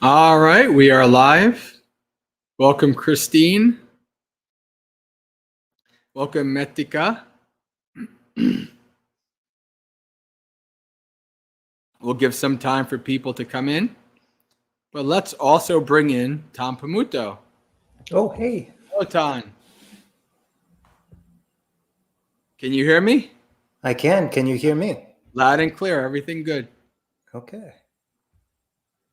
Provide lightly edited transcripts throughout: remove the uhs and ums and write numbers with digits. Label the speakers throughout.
Speaker 1: All right, we are live. Welcome, Christine. Welcome, Metika. We'll give some time for people to come in, but let's also bring in Tahn Pamutto.
Speaker 2: Oh, hey.
Speaker 1: Hello, Tahn. Can you hear me?
Speaker 2: I can. Can you hear me?
Speaker 1: Loud and clear. Everything good.
Speaker 2: Okay.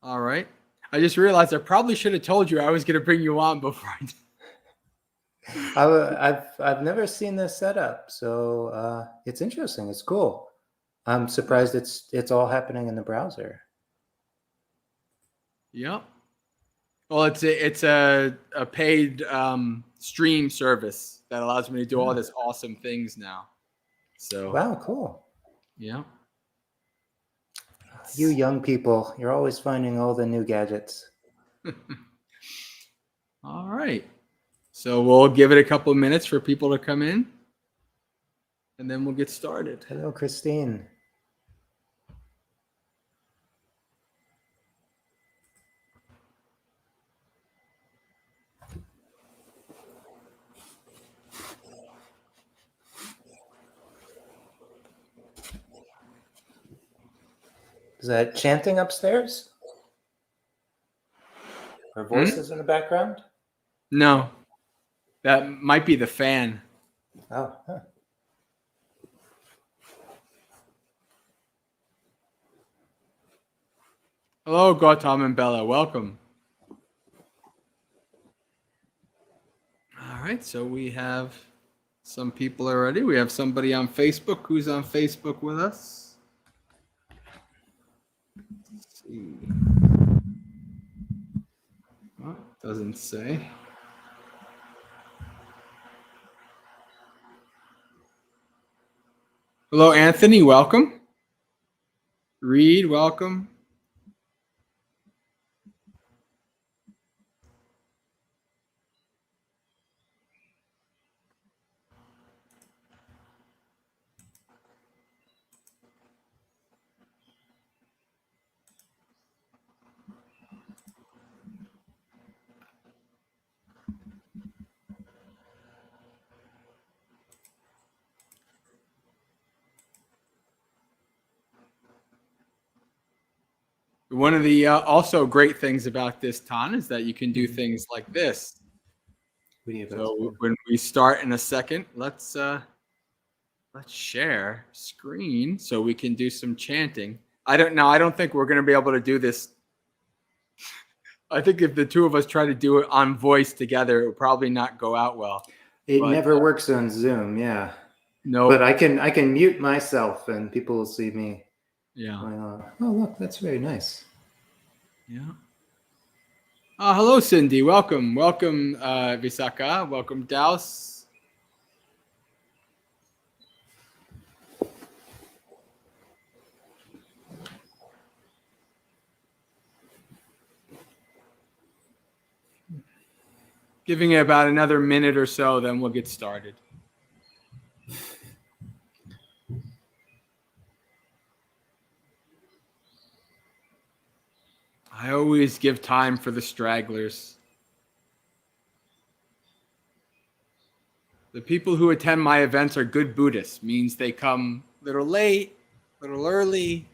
Speaker 1: All right. I just realized I probably should have told you I was going to bring you on before I did.
Speaker 2: I've never seen this setup, so it's interesting. It's cool. I'm surprised it's all happening in the browser.
Speaker 1: Yep. Well, it's a paid stream service that allows me to do all this awesome things now. So
Speaker 2: Wow, cool.
Speaker 1: yeah.
Speaker 2: You young people, you're always finding all the new gadgets.
Speaker 1: All right. So we'll give it a couple of minutes for people to come in, and then we'll get started.
Speaker 2: Hello, Christine. Is that chanting upstairs? Or voices in the background?
Speaker 1: No, that might be the fan.
Speaker 2: Oh, huh.
Speaker 1: Hello, Gautam and Bella. Welcome. All right, so we have some people already. We have somebody on Facebook. Who's on Facebook with us? Let's see. Oh, it doesn't say. Hello, Anthony. Welcome. Reed, welcome. One of the also great things about this, Tahn, is that you can do things like this. So when we start in a second, let's share screen so we can do some chanting. I don't think we're going to be able to do this. I think if the two of us try to do it on voice together, it would probably not go out well.
Speaker 2: It never works on Zoom, yeah.
Speaker 1: No.
Speaker 2: But I can mute myself and people will see me.
Speaker 1: Yeah.
Speaker 2: Oh, look, that's very nice.
Speaker 1: Yeah. Hello, Cindy. Welcome. Welcome, Visakha. Welcome, Daus. Giving it about another minute or so, then we'll get started. I always give time for the stragglers. The people who attend my events are good Buddhists, means they come a little late, a little early,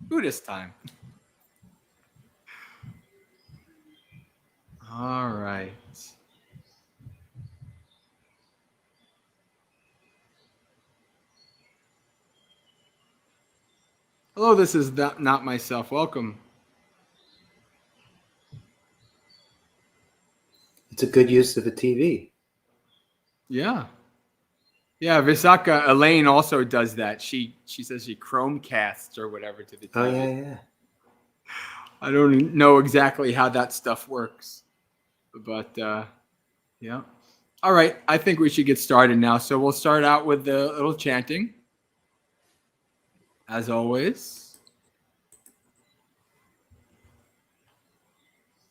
Speaker 1: Buddhist time. All right. Hello, this is not myself. Welcome.
Speaker 2: It's a good use of a TV.
Speaker 1: Yeah. Yeah, Visakha, Elaine also does that. She says she Chromecasts or whatever to the TV.
Speaker 2: Oh, yeah.
Speaker 1: I don't know exactly how that stuff works. But, yeah. All right, I think we should get started now. So we'll start out with the little chanting. As always.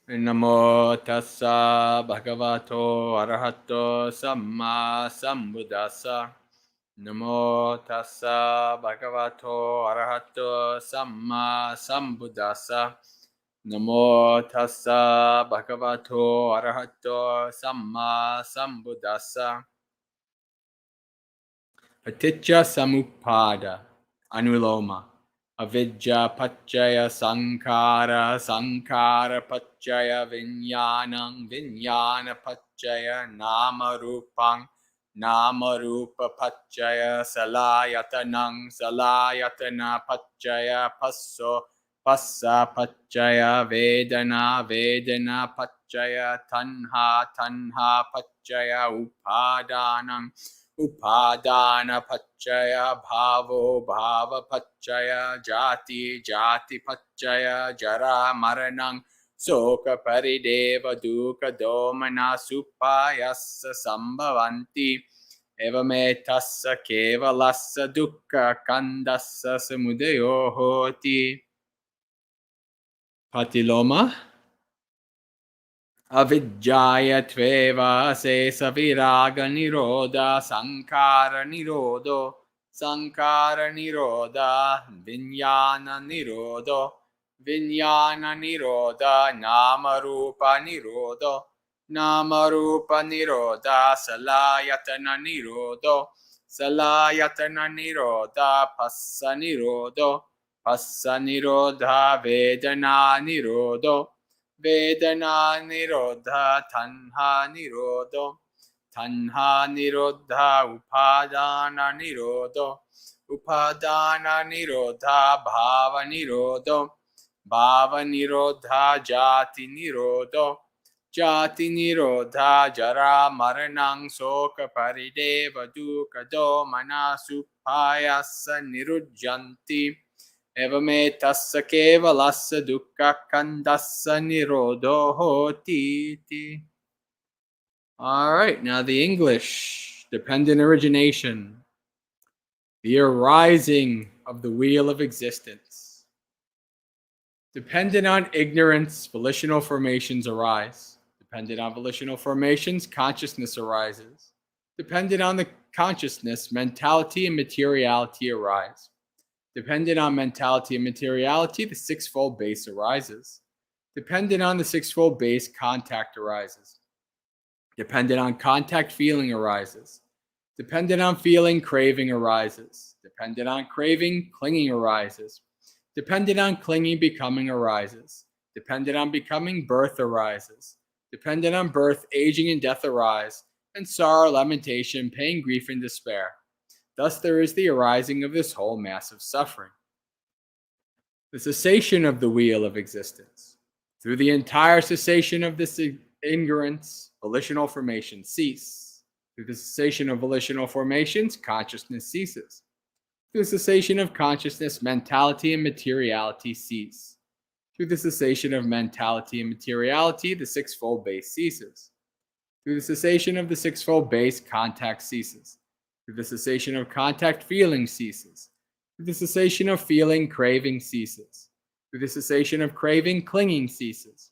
Speaker 1: Namo tassa bhagavato arahato samma sambuddhassa. Namo tassa bhagavato arahato samma sambuddhassa. Namo tassa bhagavato arahato samma sambuddhassa. Paticca samuppada anuloma. Avidya paccaya sankara sankara paccaya vinyanam vinyana paccaya nama rupang nama rupa paccaya salayatanang salayatana paccaya passo passa paccaya vedana vedana paccaya tanha tanha paccaya upadanang upadana paccaya bhavo bhava paccaya jati jati paccaya jara maranang soka parideva dukkha domana supayassa sambhavanti evametassa kevalassa dukkha kandassa samudayo hoti. Patiloma avidyaya tveva se saviraga niroda sankara niroda vinyana niroda nama rupa niroda salayatana niroda passa nirodha vedana nirodha tanha nirodha upadana nirodha bhava nirodha jati nirodha jara maranang soka parideva dukkha domana supayassa nirujjanti evametassa kevalassa dukkha kandassa nirodho hoti. All right, now the English, dependent origination, the arising of the wheel of existence. Dependent on ignorance, volitional formations arise. Dependent on volitional formations, consciousness arises. Dependent on the consciousness, mentality and materiality arise. Dependent on mentality and materiality, the sixfold base arises. Dependent on the sixfold base, contact arises. Dependent on contact, feeling arises. Dependent on feeling, craving arises. Dependent on craving, clinging arises. Dependent on clinging, becoming arises. Dependent on becoming, birth arises. Dependent on birth, aging and death arise, and sorrow, lamentation, pain, grief, and despair. Thus there is the arising of this whole mass of suffering. The cessation of the wheel of existence. Through the entire cessation of this ignorance, volitional formations cease. Through the cessation of volitional formations, consciousness ceases. Through the cessation of consciousness, mentality and materiality cease. Through the cessation of mentality and materiality, the sixfold base ceases. Through the cessation of the sixfold base, contact ceases. Through the cessation of contact, feeling ceases. Through the cessation of feeling, craving ceases. Through the cessation of craving, clinging ceases.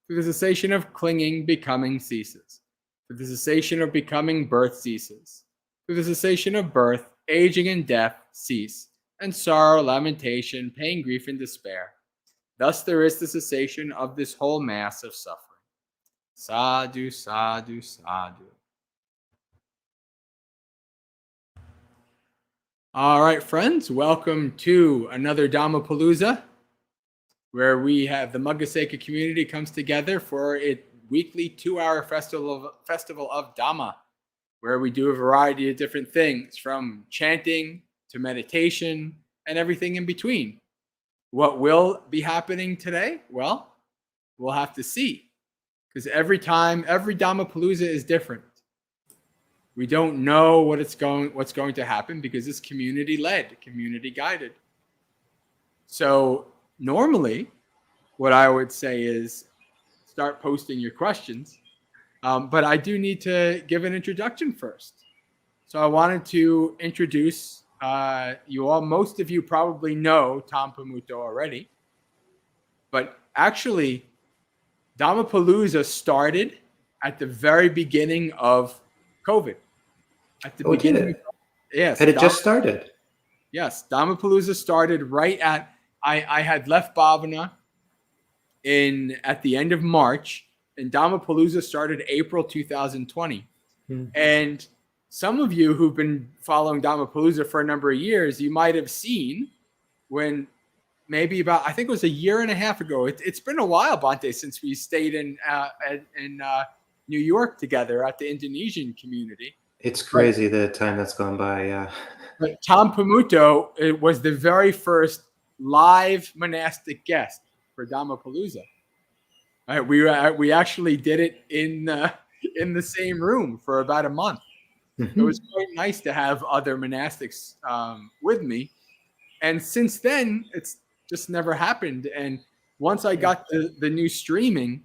Speaker 1: Through the cessation of clinging, becoming ceases. Through the cessation of becoming, birth ceases. Through the cessation of birth, aging and death cease, and sorrow, lamentation, pain, grief, and despair. Thus there is the cessation of this whole mass of suffering. Sadhu, sadhu, sadhu. All right, friends, welcome to another Dhammapalooza, where we have the Maggasekha community comes together for its weekly 2-hour festival of Dhamma, where we do a variety of different things, from chanting to meditation and everything in between. What will be happening today? Well, we'll have to see, because every Dhammapalooza is different. We don't know what's going to happen because it's community led, community guided. So normally, what I would say is start posting your questions, but I do need to give an introduction first. So I wanted to introduce you all. Most of you probably know Tom Pamutto already, but actually, Dhammapalooza started at the very beginning of COVID. At the beginning,
Speaker 2: did it?
Speaker 1: Yes.
Speaker 2: Had it just started?
Speaker 1: Yes, Dhammapalooza started right at. I had left Bhavana at the end of March, and Dhammapalooza started April 2020. And some of you who've been following Dhammapalooza for a number of years, you might have seen when maybe about, I think it was a year and a half ago. It's been a while, Bhante, since we stayed in New York together at the Indonesian community.
Speaker 2: It's crazy the time that's gone by. Yeah.
Speaker 1: But Tom Pamutto, it was the very first live monastic guest for Dhammapalooza. We actually did it in the same room for about a month. It was quite nice to have other monastics with me. And since then, it's just never happened. And once I got the new streaming,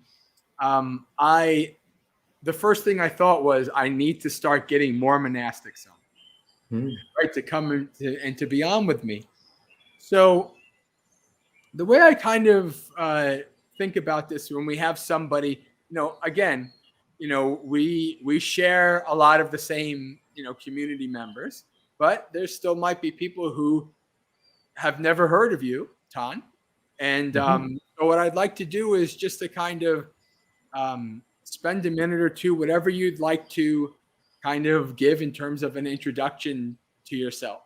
Speaker 1: the first thing I thought was I need to start getting more monastics on, right, to come and to be on with me. So the way I kind of think about this when we have somebody, again, we share a lot of the same, community members, but there still might be people who have never heard of you, Tahn. And so what I'd like to do is just to kind of spend a minute or two, whatever you'd like to kind of give in terms of an introduction to yourself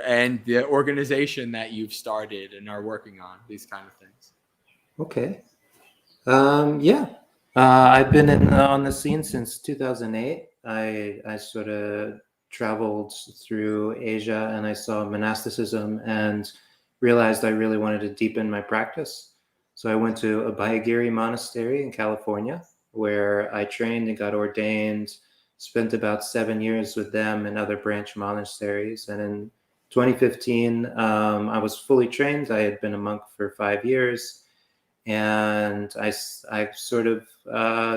Speaker 1: and the organization that you've started and are working on, these kind of things.
Speaker 2: Okay. I've been on the scene since 2008. I sort of traveled through Asia and I saw monasticism and realized I really wanted to deepen my practice. So I went to Abhayagiri Monastery in California, where I trained and got ordained, spent about 7 years with them and other branch monasteries. And in 2015, I was fully trained. I had been a monk for 5 years. And I sort of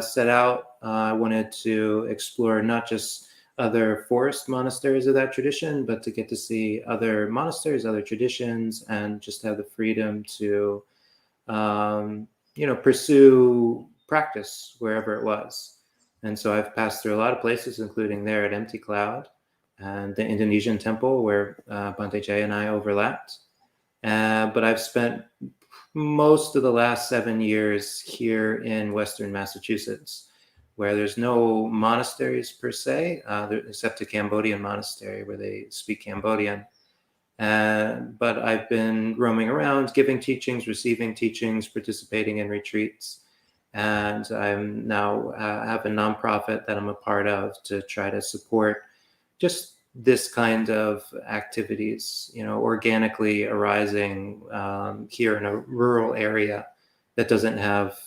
Speaker 2: set out. I wanted to explore not just other forest monasteries of that tradition, but to get to see other monasteries, other traditions, and just have the freedom to, pursue practice wherever it was. And so I've passed through a lot of places, including there at Empty Cloud and the Indonesian temple where Bhante Jay and I overlapped. But I've spent most of the last 7 years here in Western Massachusetts, where there's no monasteries per se, except a Cambodian monastery where they speak Cambodian. But I've been roaming around, giving teachings, receiving teachings, participating in retreats. And I'm now have a nonprofit that I'm a part of to try to support just this kind of activities, organically arising here in a rural area that doesn't have,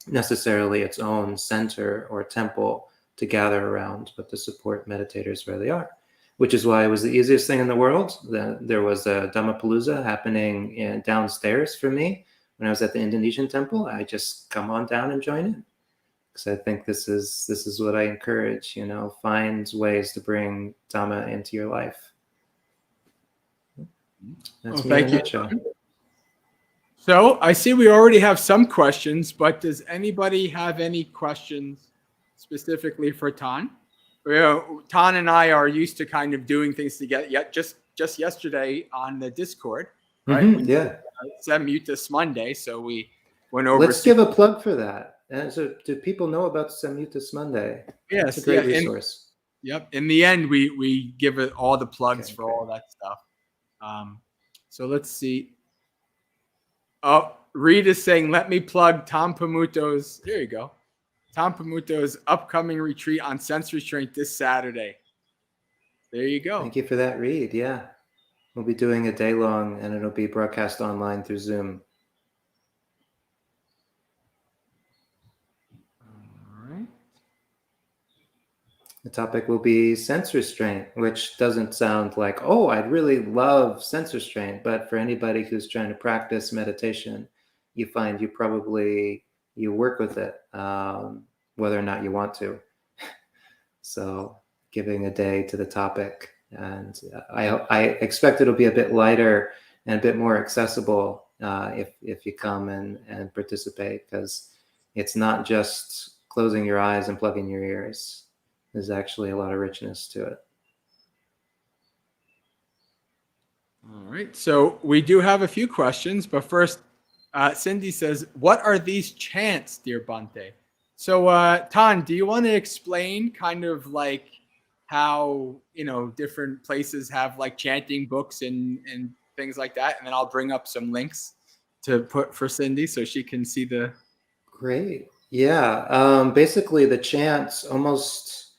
Speaker 2: necessarily its own center or temple to gather around, but to support meditators where they are, which is why it was the easiest thing in the world. There was a Dhammapalooza happening downstairs for me when I was at the Indonesian temple. I just come on down and join in. Because I think this is what I encourage, find ways to bring Dhamma into your life. That's me in a nutshell.
Speaker 1: So I see we already have some questions, but does anybody have any questions specifically for Tahn? Tahn and I are used to kind of doing things together. Just yesterday on the Discord, right? Samyutta Monday, so we went over.
Speaker 2: Let's give a plug for that. And so, do people know about Samyutta Monday?
Speaker 1: Yes,
Speaker 2: it's a great resource.
Speaker 1: In the end, we give it all the plugs for all that stuff. So let's see. Oh, Reed is saying, let me plug Tom Pamutto's. There you go. Tom Pamutto's upcoming retreat on sense restraint this Saturday. There you go.
Speaker 2: Thank you for that, Reed. Yeah, we'll be doing a day long, and it'll be broadcast online through Zoom. The topic will be sense restraint, which doesn't sound like, oh, I'd really love sense restraint. But for anybody who's trying to practice meditation, you find you work with it, whether or not you want to. So giving a day to the topic. And I expect it'll be a bit lighter and a bit more accessible if you come and participate, because it's not just closing your eyes and plugging your ears. There's actually a lot of richness to it.
Speaker 1: All right. So we do have a few questions, but first, Cindy says, "What are these chants, dear Bhante?" So, Tahn, do you want to explain kind of like how different places have like chanting books and things like that, and then I'll bring up some links to put for Cindy so she can see the.
Speaker 2: Great. Yeah. Basically, the chants most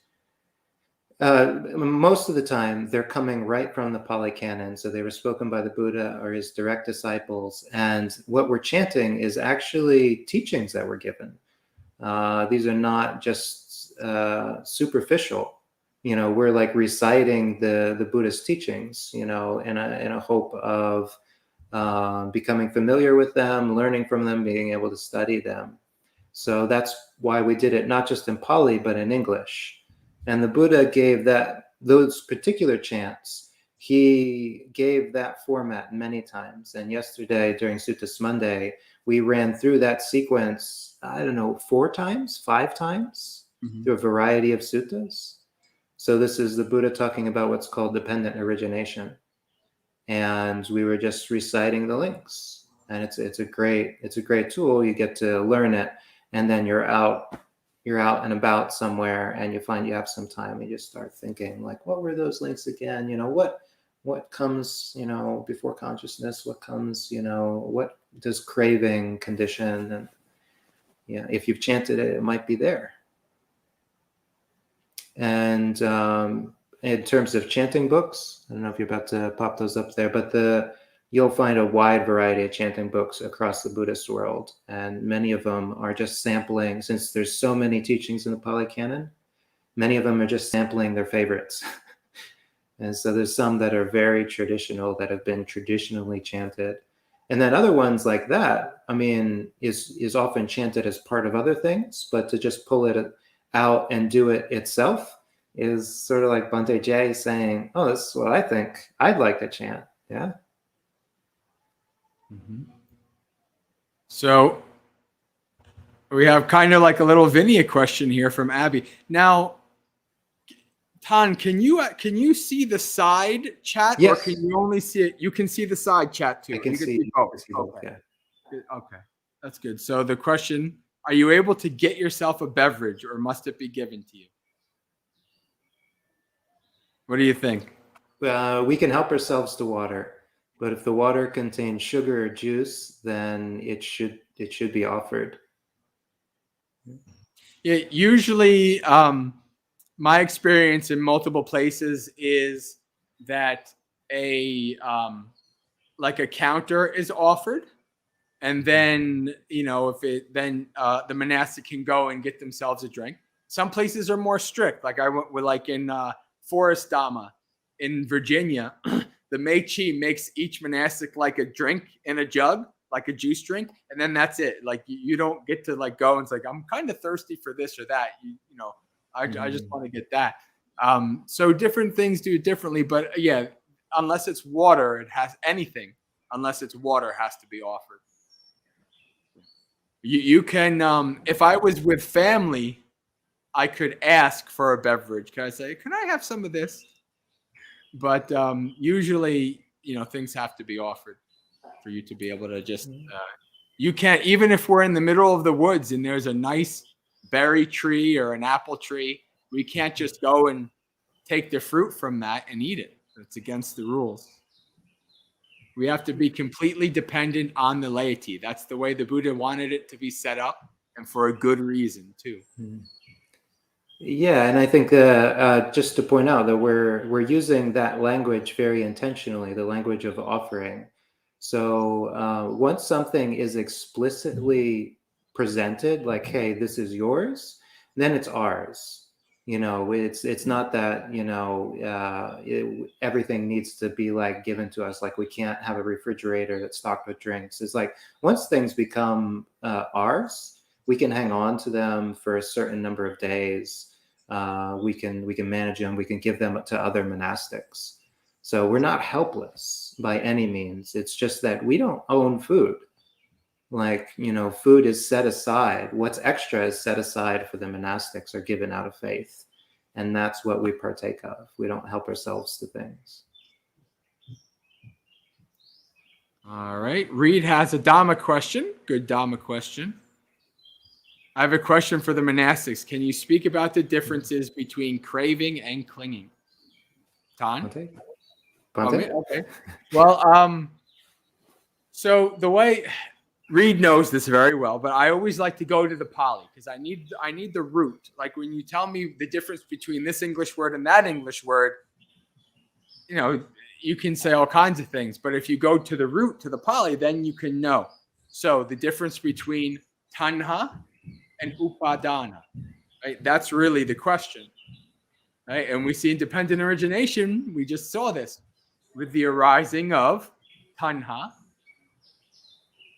Speaker 2: of the time they're coming right from the Pali Canon. So they were spoken by the Buddha or his direct disciples. And what we're chanting is actually teachings that were given. These are not just superficial. We're like reciting the Buddhist teachings, in a hope of becoming familiar with them, learning from them, being able to study them. So that's why we did it not just in Pali, but in English. And the Buddha gave those particular chants, he gave that format many times. And yesterday during Suttas Monday, we ran through that sequence, I don't know, 4 times, 5 times, through a variety of suttas. So this is the Buddha talking about what's called dependent origination. And we were just reciting the links. And it's a great tool. You get to learn it, and then you're out and about somewhere, and you find you have some time, and you just start thinking, like, what were those links again? What comes, before consciousness? What comes, what does craving condition? And if you've chanted it, it might be there. And in terms of chanting books, I don't know if you're about to pop those up there, but you'll find a wide variety of chanting books across the Buddhist world. And many of them are just sampling, since there's so many teachings in the Pali Canon, many of them are just sampling their favorites. And so there's some that are very traditional, that have been traditionally chanted. And then other ones like that, is often chanted as part of other things, but to just pull it out and do it itself is sort of like Bhante J saying, oh, this is what I think I'd like to chant. Yeah.
Speaker 1: So we have kind of like a little Vinaya question here from Abby. Now, Tahn, can you see the side chat,
Speaker 2: Yes.
Speaker 1: or can you only see it? You can see the side chat too.
Speaker 2: I can see
Speaker 1: both.
Speaker 2: both.
Speaker 1: Okay.
Speaker 2: Yeah.
Speaker 1: Okay, that's good. So the question: are you able to get yourself a beverage, or must it be given to you? What do you think?
Speaker 2: We can help ourselves to water, but if the water contains sugar or juice, then it should be offered.
Speaker 1: Yeah, usually, my experience in multiple places is that a counter is offered, and then the monastic can go and get themselves a drink. Some places are more strict. Like I went with in Forest Dhamma in Virginia, the Meiji makes each monastic like a drink in a jug, like a juice drink, and then that's it. Like you don't get to go and it's like, I'm kind of thirsty for this or that. I just want to get that. So different things do it differently, but yeah, unless it's water, unless it's water has to be offered. You can, if I was with family, I could ask for a beverage. Can I say, can I have some of this? But usually, things have to be offered for you to be able to just, you can't, even if we're in the middle of the woods and there's a nice berry tree or an apple tree, we can't just go and take the fruit from that and eat it. It's against the rules. We have to be completely dependent on the laity. That's the way the Buddha wanted it to be set up, and for a good reason too.
Speaker 2: Yeah, and I think just to point out that we're using that language very intentionally, the language of offering. So once something is explicitly presented, like, hey, this is yours, then it's ours. It's not that everything needs to be given to us. Like we can't have a refrigerator that's stocked with drinks. It's like once things become ours, we can hang on to them for a certain number of days. We can manage them. We can give them to other monastics. So we're not helpless by any means. It's just that we don't own food. Food is set aside. What's extra is set aside for the monastics or given out of faith. And that's what we partake of. We don't help ourselves to things.
Speaker 1: All right. Reed has a Dhamma question. Good Dhamma question. I have a question for the monastics. Can you speak about the differences between craving and clinging? Tahn?
Speaker 2: Bhante?
Speaker 1: Okay. Well, so the way Reed knows this very well, but I always like to go to the Pali because I need the root. Like when you tell me the difference between this English word and that English word, you know, you can say all kinds of things, but if you go to the root, to the Pali, then you can know. So the difference between tanha and upadana, right? That's really the question, right? And we see in dependent origination, we just saw this with the arising of tanha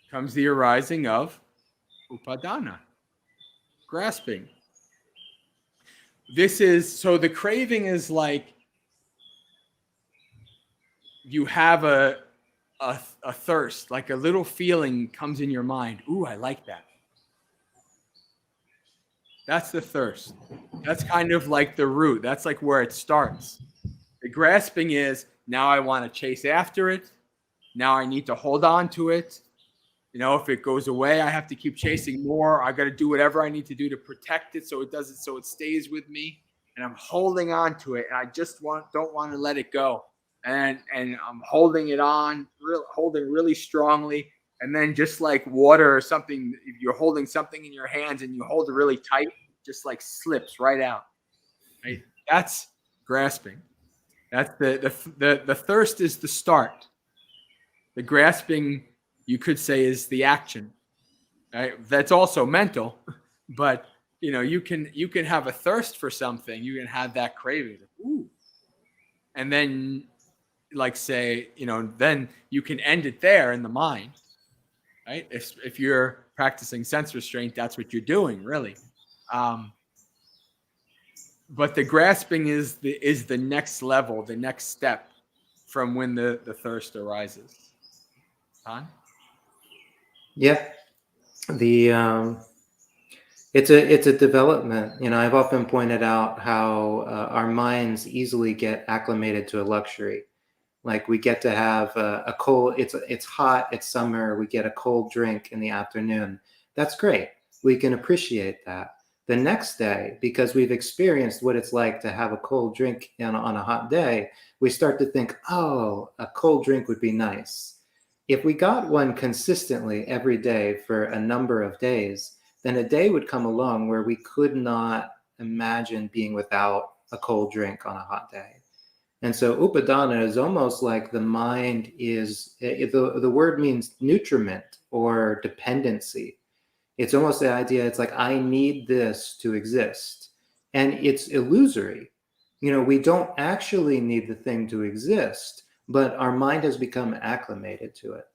Speaker 1: comes the arising of upadana, grasping. This is so the craving is like you have a thirst, like a little feeling comes in your mind. Ooh, I like that. That's the thirst. That's kind of like the root. That's like where it starts. The grasping is now I want to chase after it. Now I need to hold on to it. You know, if it goes away, I have to keep chasing more. I got to do whatever I need to do to protect it so it doesn't, so it stays with me. And I'm holding on to it, and I just don't want to let it go. And I'm holding it on, holding really strongly. And then just like water or something, if you're holding something in your hands and you hold it really tight, just like slips right out. Right? That's grasping. That's the thirst is the start. The grasping, you could say, is the action. Right? That's also mental, but you know, you can have a thirst for something. You can have that craving. Ooh. And then like say, you know, then you can end it there in the mind, right? If you're practicing sense restraint, that's what you're doing, really. But the grasping is the next level, the next step from when the thirst arises. Tahn?
Speaker 2: Yeah. It's a development. You know, I've often pointed out how our minds easily get acclimated to a luxury. Like we get to have a cold. It's hot. It's summer. We get a cold drink in the afternoon. That's great. We can appreciate that. The next day, because we've experienced what it's like to have a cold drink on a hot day, we start to think, oh, a cold drink would be nice. If we got one consistently every day for a number of days, then a day would come along where we could not imagine being without a cold drink on a hot day. And so upadana is almost like the mind is, the word means nutriment or dependency. It's almost the idea, it's like, I need this to exist. And it's illusory. You know, we don't actually need the thing to exist, but our mind has become acclimated to it.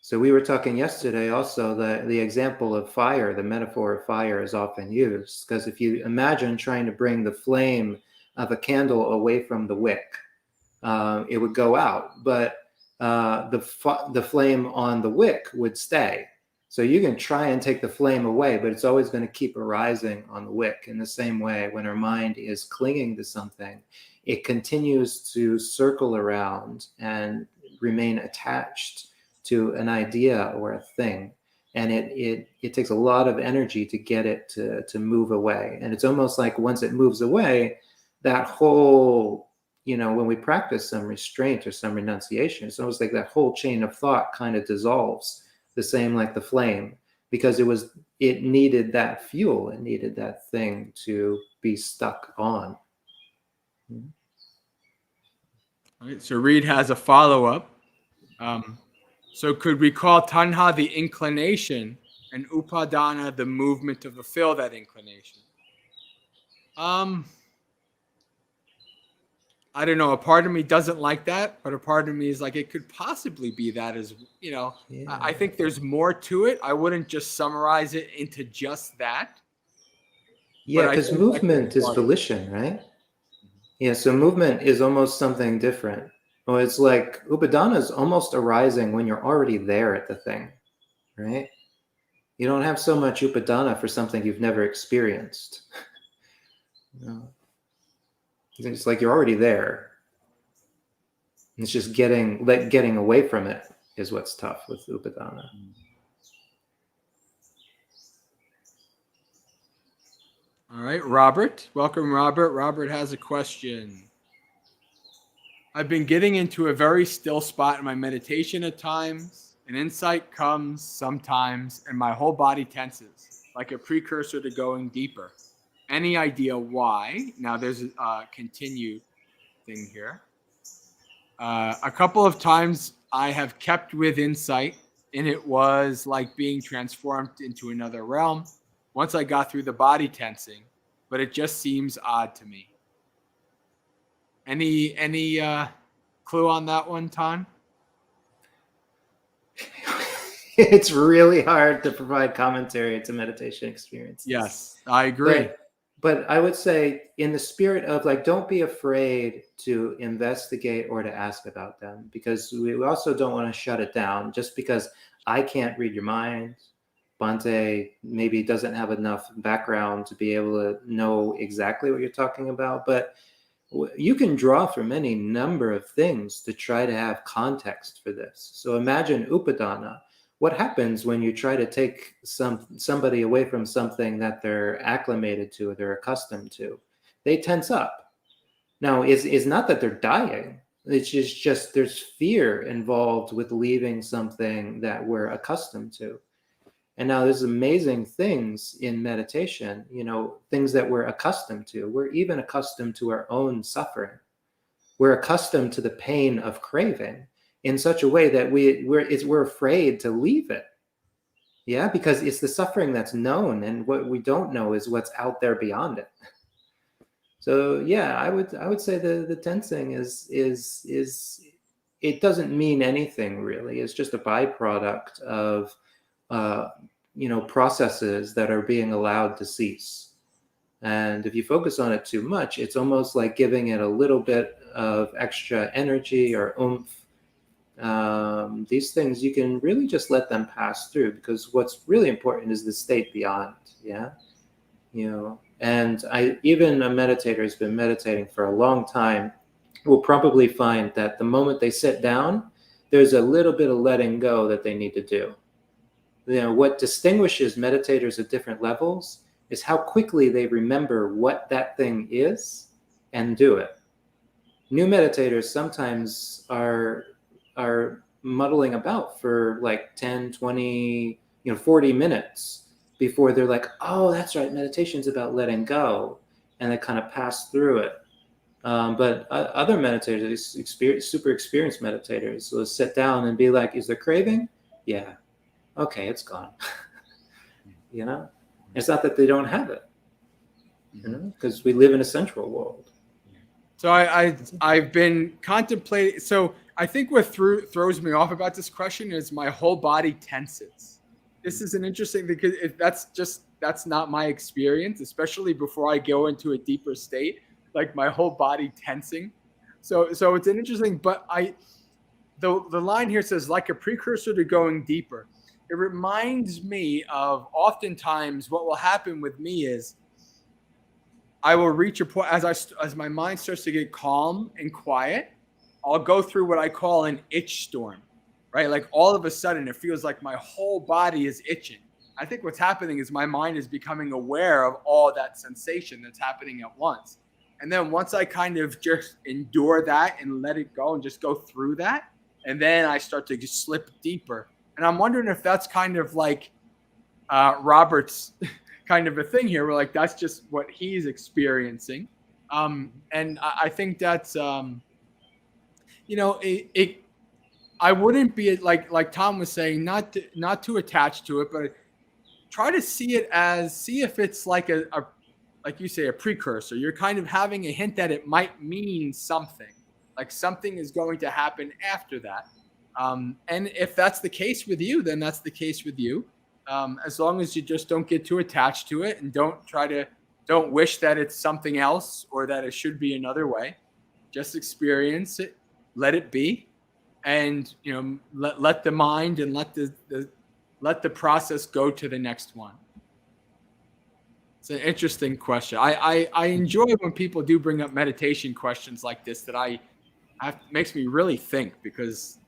Speaker 2: So we were talking yesterday also, the example of fire, the metaphor of fire is often used, because if you imagine trying to bring the flame of a candle away from the wick, it would go out, but the flame on the wick would stay. So you can try and take the flame away, but it's always going to keep arising on the wick. In the same way, when our mind is clinging to something, it continues to circle around and remain attached to an idea or a thing. And it takes a lot of energy to get it to move away. And it's almost like once it moves away, that whole, you know, when we practice some restraint or some renunciation, it's almost like that whole chain of thought kind of dissolves. The same like the flame, because it needed that fuel, it needed that thing to be stuck on.
Speaker 1: All right, so Reed has a follow-up. So could we call tanha the inclination and upadana the movement to fulfill that inclination? I don't know. A part of me doesn't like that, but a part of me is like, it could possibly be that as, you know, yeah. I think there's more to it. I wouldn't just summarize it into just that.
Speaker 2: Yeah, because movement is volition, right? Yeah, so movement is almost something different. Well, it's like upadana is almost arising when you're already there at the thing, right? You don't have so much upadana for something you've never experienced. No. It's like you're already there. It's just getting away from it is what's tough with upadana.
Speaker 1: All right, Robert. Welcome, Robert. Robert has a question. I've been getting into a very still spot in my meditation at times. An insight comes sometimes, and my whole body tenses, like a precursor to going deeper. Any idea why? Now, there's a continued thing here. A couple of times I have kept with insight, and it was like being transformed into another realm once I got through the body tensing, but it just seems odd to me. Any clue on that one, Tahn?
Speaker 2: It's really hard to provide commentary to meditation experiences.
Speaker 1: Yes, I agree.
Speaker 2: But I would say, in the spirit of like, don't be afraid to investigate or to ask about them, because we also don't want to shut it down just because I can't read your mind. Bhante maybe doesn't have enough background to be able to know exactly what you're talking about, but you can draw from any number of things to try to have context for this. So imagine upadana. What happens when you try to take somebody away from something that they're acclimated to, or they're accustomed to? They tense up. Now, it's not that they're dying. It's just there's fear involved with leaving something that we're accustomed to. And now there's amazing things in meditation, things that we're accustomed to. We're even accustomed to our own suffering. We're accustomed to the pain of craving in such a way that we're afraid to leave it. Yeah, because it's the suffering that's known, and what we don't know is what's out there beyond it. So yeah, I would say the tensing is it doesn't mean anything really. It's just a byproduct of processes that are being allowed to cease. And if you focus on it too much, it's almost like giving it a little bit of extra energy or oomph. These things, you can really just let them pass through, because what's really important is the state beyond. Yeah. And even a meditator who's been meditating for a long time will probably find that the moment they sit down, there's a little bit of letting go that they need to do. What distinguishes meditators at different levels is how quickly they remember what that thing is and do it. New meditators sometimes are muddling about for like 10, 20, 40 minutes before they're like, oh, that's right, meditation's about letting go, and they kind of pass through it. But other meditators, super experienced meditators, will sit down and be like, is there craving? Yeah. Okay, it's gone. It's not that they don't have it, because we live in a sensual world.
Speaker 1: So I've been contemplating. So I think what throws me off about this question is my whole body tenses. This is an interesting, because that's not my experience, especially before I go into a deeper state, like my whole body tensing. So it's an interesting, but the line here says like a precursor to going deeper. It reminds me of oftentimes what will happen with me is I will reach a point as my mind starts to get calm and quiet. I'll go through what I call an itch storm, right? Like all of a sudden it feels like my whole body is itching. I think what's happening is my mind is becoming aware of all that sensation that's happening at once. And then once I kind of just endure that and let it go and just go through that, and then I start to just slip deeper. And I'm wondering if that's kind of like Robert's kind of a thing here, where like that's just what he's experiencing. And I think that's, I wouldn't be like Tom was saying, not too attached to it, but try to see if it's like like you say, a precursor. You're kind of having a hint that it might mean something, like something is going to happen after that. And if that's the case with you, then that's the case with you. As long as you just don't get too attached to it and don't wish that it's something else or that it should be another way. Just experience it, let it be, and let the mind and let the process go to the next one. It's an interesting question. I enjoy when people do bring up meditation questions like this that makes me really think, because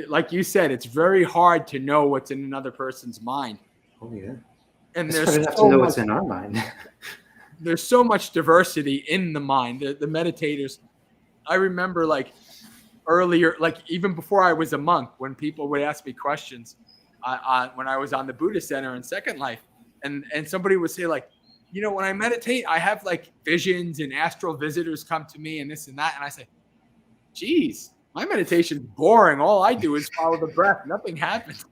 Speaker 1: like you said, it's very hard to know what's in another person's mind.
Speaker 2: Oh yeah.
Speaker 1: And
Speaker 2: It's
Speaker 1: there's
Speaker 2: hard enough
Speaker 1: so
Speaker 2: to know
Speaker 1: much,
Speaker 2: what's in our mind.
Speaker 1: there's so much diversity in the mind. The meditators, I remember like earlier, like even before I was a monk, when people would ask me questions when I was on the Buddha Center in Second Life, and somebody would say like, you know, when I meditate, I have like visions and astral visitors come to me and this and that. And I say, geez, my meditation's boring. All I do is follow the breath. Nothing happens.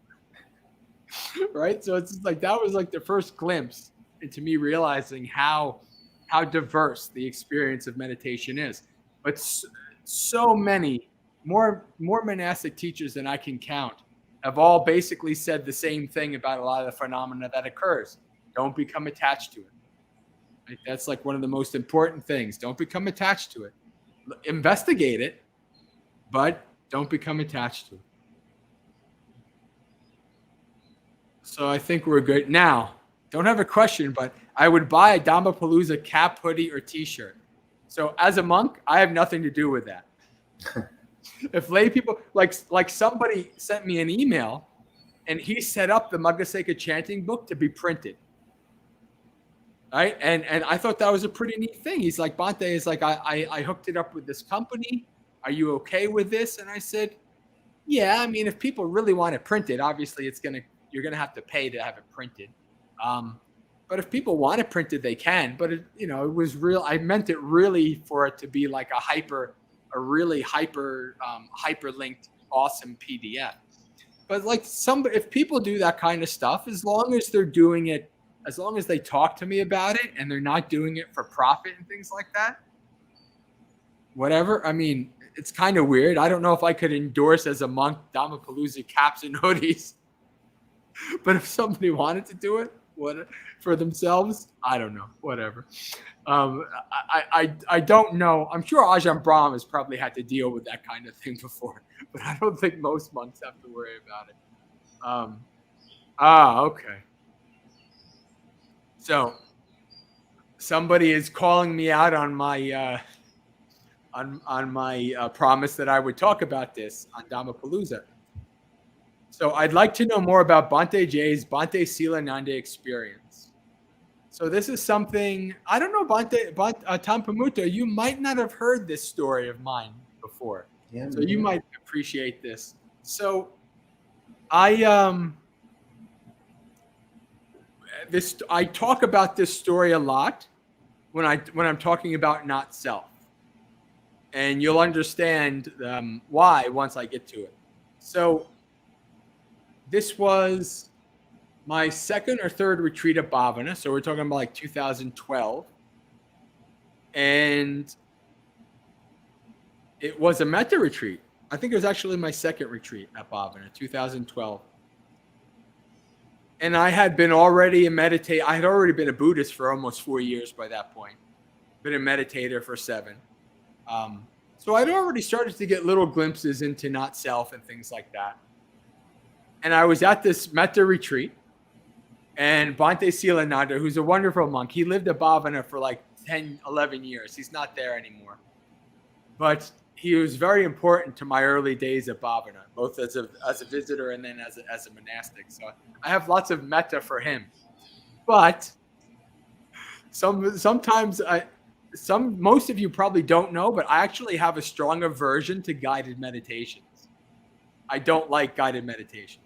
Speaker 1: Right. So it's like, that was like the first glimpse into me realizing how diverse the experience of meditation is. But so many more monastic teachers than I can count have all basically said the same thing about a lot of the phenomena that occurs. Don't become attached to it. Right? That's like one of the most important things. Don't become attached to it. Investigate it, but don't become attached to it. So I think we're good. Now, don't have a question, but I would buy a Dhammapalooza cap, hoodie, or t-shirt. So as a monk, I have nothing to do with that. If lay people, like somebody sent me an email and he set up the Maggasekha chanting book to be printed. Right. And I thought that was a pretty neat thing. He's like, Bhante is like, I hooked it up with this company. Are you okay with this? And I said, yeah, I mean, if people really want it printed, obviously you're going to have to pay to have it printed. But if people want it printed, they can. But it was real. I meant it really for it to be like a really hyperlinked, awesome PDF. But like if people do that kind of stuff, as long as they're doing it, as long as they talk to me about it and they're not doing it for profit and things like that, whatever. I mean, it's kind of weird. I don't know if I could endorse as a monk Dhammapalooza caps and hoodies. But if somebody wanted to do it for themselves, I don't know. Whatever. I don't know. I'm sure Ajahn Brahm has probably had to deal with that kind of thing before, but I don't think most monks have to worry about it. Okay. So somebody is calling me out on my on my promise that I would talk about this on Dhammapalooza. So I'd like to know more about Bhante J's Bhante Silananda experience. So this is something, I don't know, Bhante Pamutto, you might not have heard this story of mine before. Yeah, so you might appreciate this. So I talk about this story a lot when I'm talking about not self. And you'll understand why once I get to it. So this was my second or third retreat at Bhavana. So we're talking about like 2012. And it was a Metta retreat. I think it was actually my second retreat at Bhavana, 2012. And I had been already I had already been a Buddhist for almost 4 years by that point. Been a meditator for 7. So I'd already started to get little glimpses into not self and things like that. And I was at this Metta retreat, and Bhante Silananda, who's a wonderful monk, he lived at Bhavana for like 10, 11 years. He's not there anymore. But he was very important to my early days at Bhavana, both as a visitor and then as a monastic. So I have lots of metta for him. But sometimes most of you probably don't know, but I actually have a strong aversion to guided meditations. I don't like guided meditations.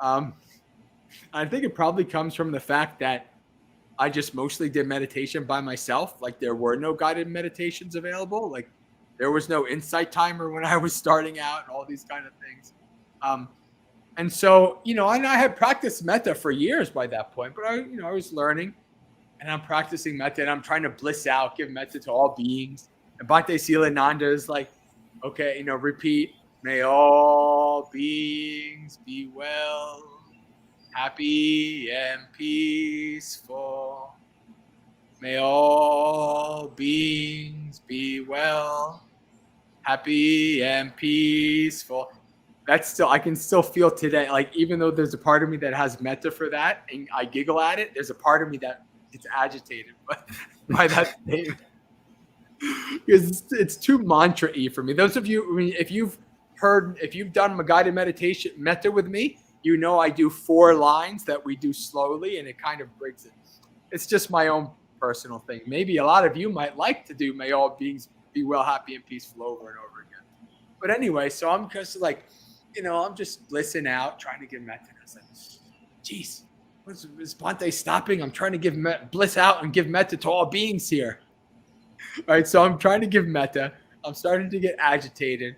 Speaker 1: I think it probably comes from the fact that I just mostly did meditation by myself. Like there were no guided meditations available. Like there was no insight timer when I was starting out and all these kind of things. And so, and I had practiced metta for years by that point, but I was learning and I'm practicing metta and I'm trying to bliss out, give metta to all beings. And Bhante Silananda is like, okay, repeat, may all beings be well, happy and peaceful. May all beings be well, happy and peaceful. I can still feel today, like even though there's a part of me that has metta for that and I giggle at it, there's a part of me that it's agitated by that statement. Because it's too mantra-y for me. Those of you, if you've done guided meditation metta with me, you know I do 4 lines that we do slowly, and it kind of breaks it. It's just my own personal thing. Maybe a lot of you might like to do may all beings be well, happy, and peaceful over and over again. But anyway, so I'm just like, I'm just listening out, trying to give metta. And I was like, geez, is Bhante stopping? I'm trying to give bliss out and give metta to all beings here. All right, so I'm trying to give metta. I'm starting to get agitated.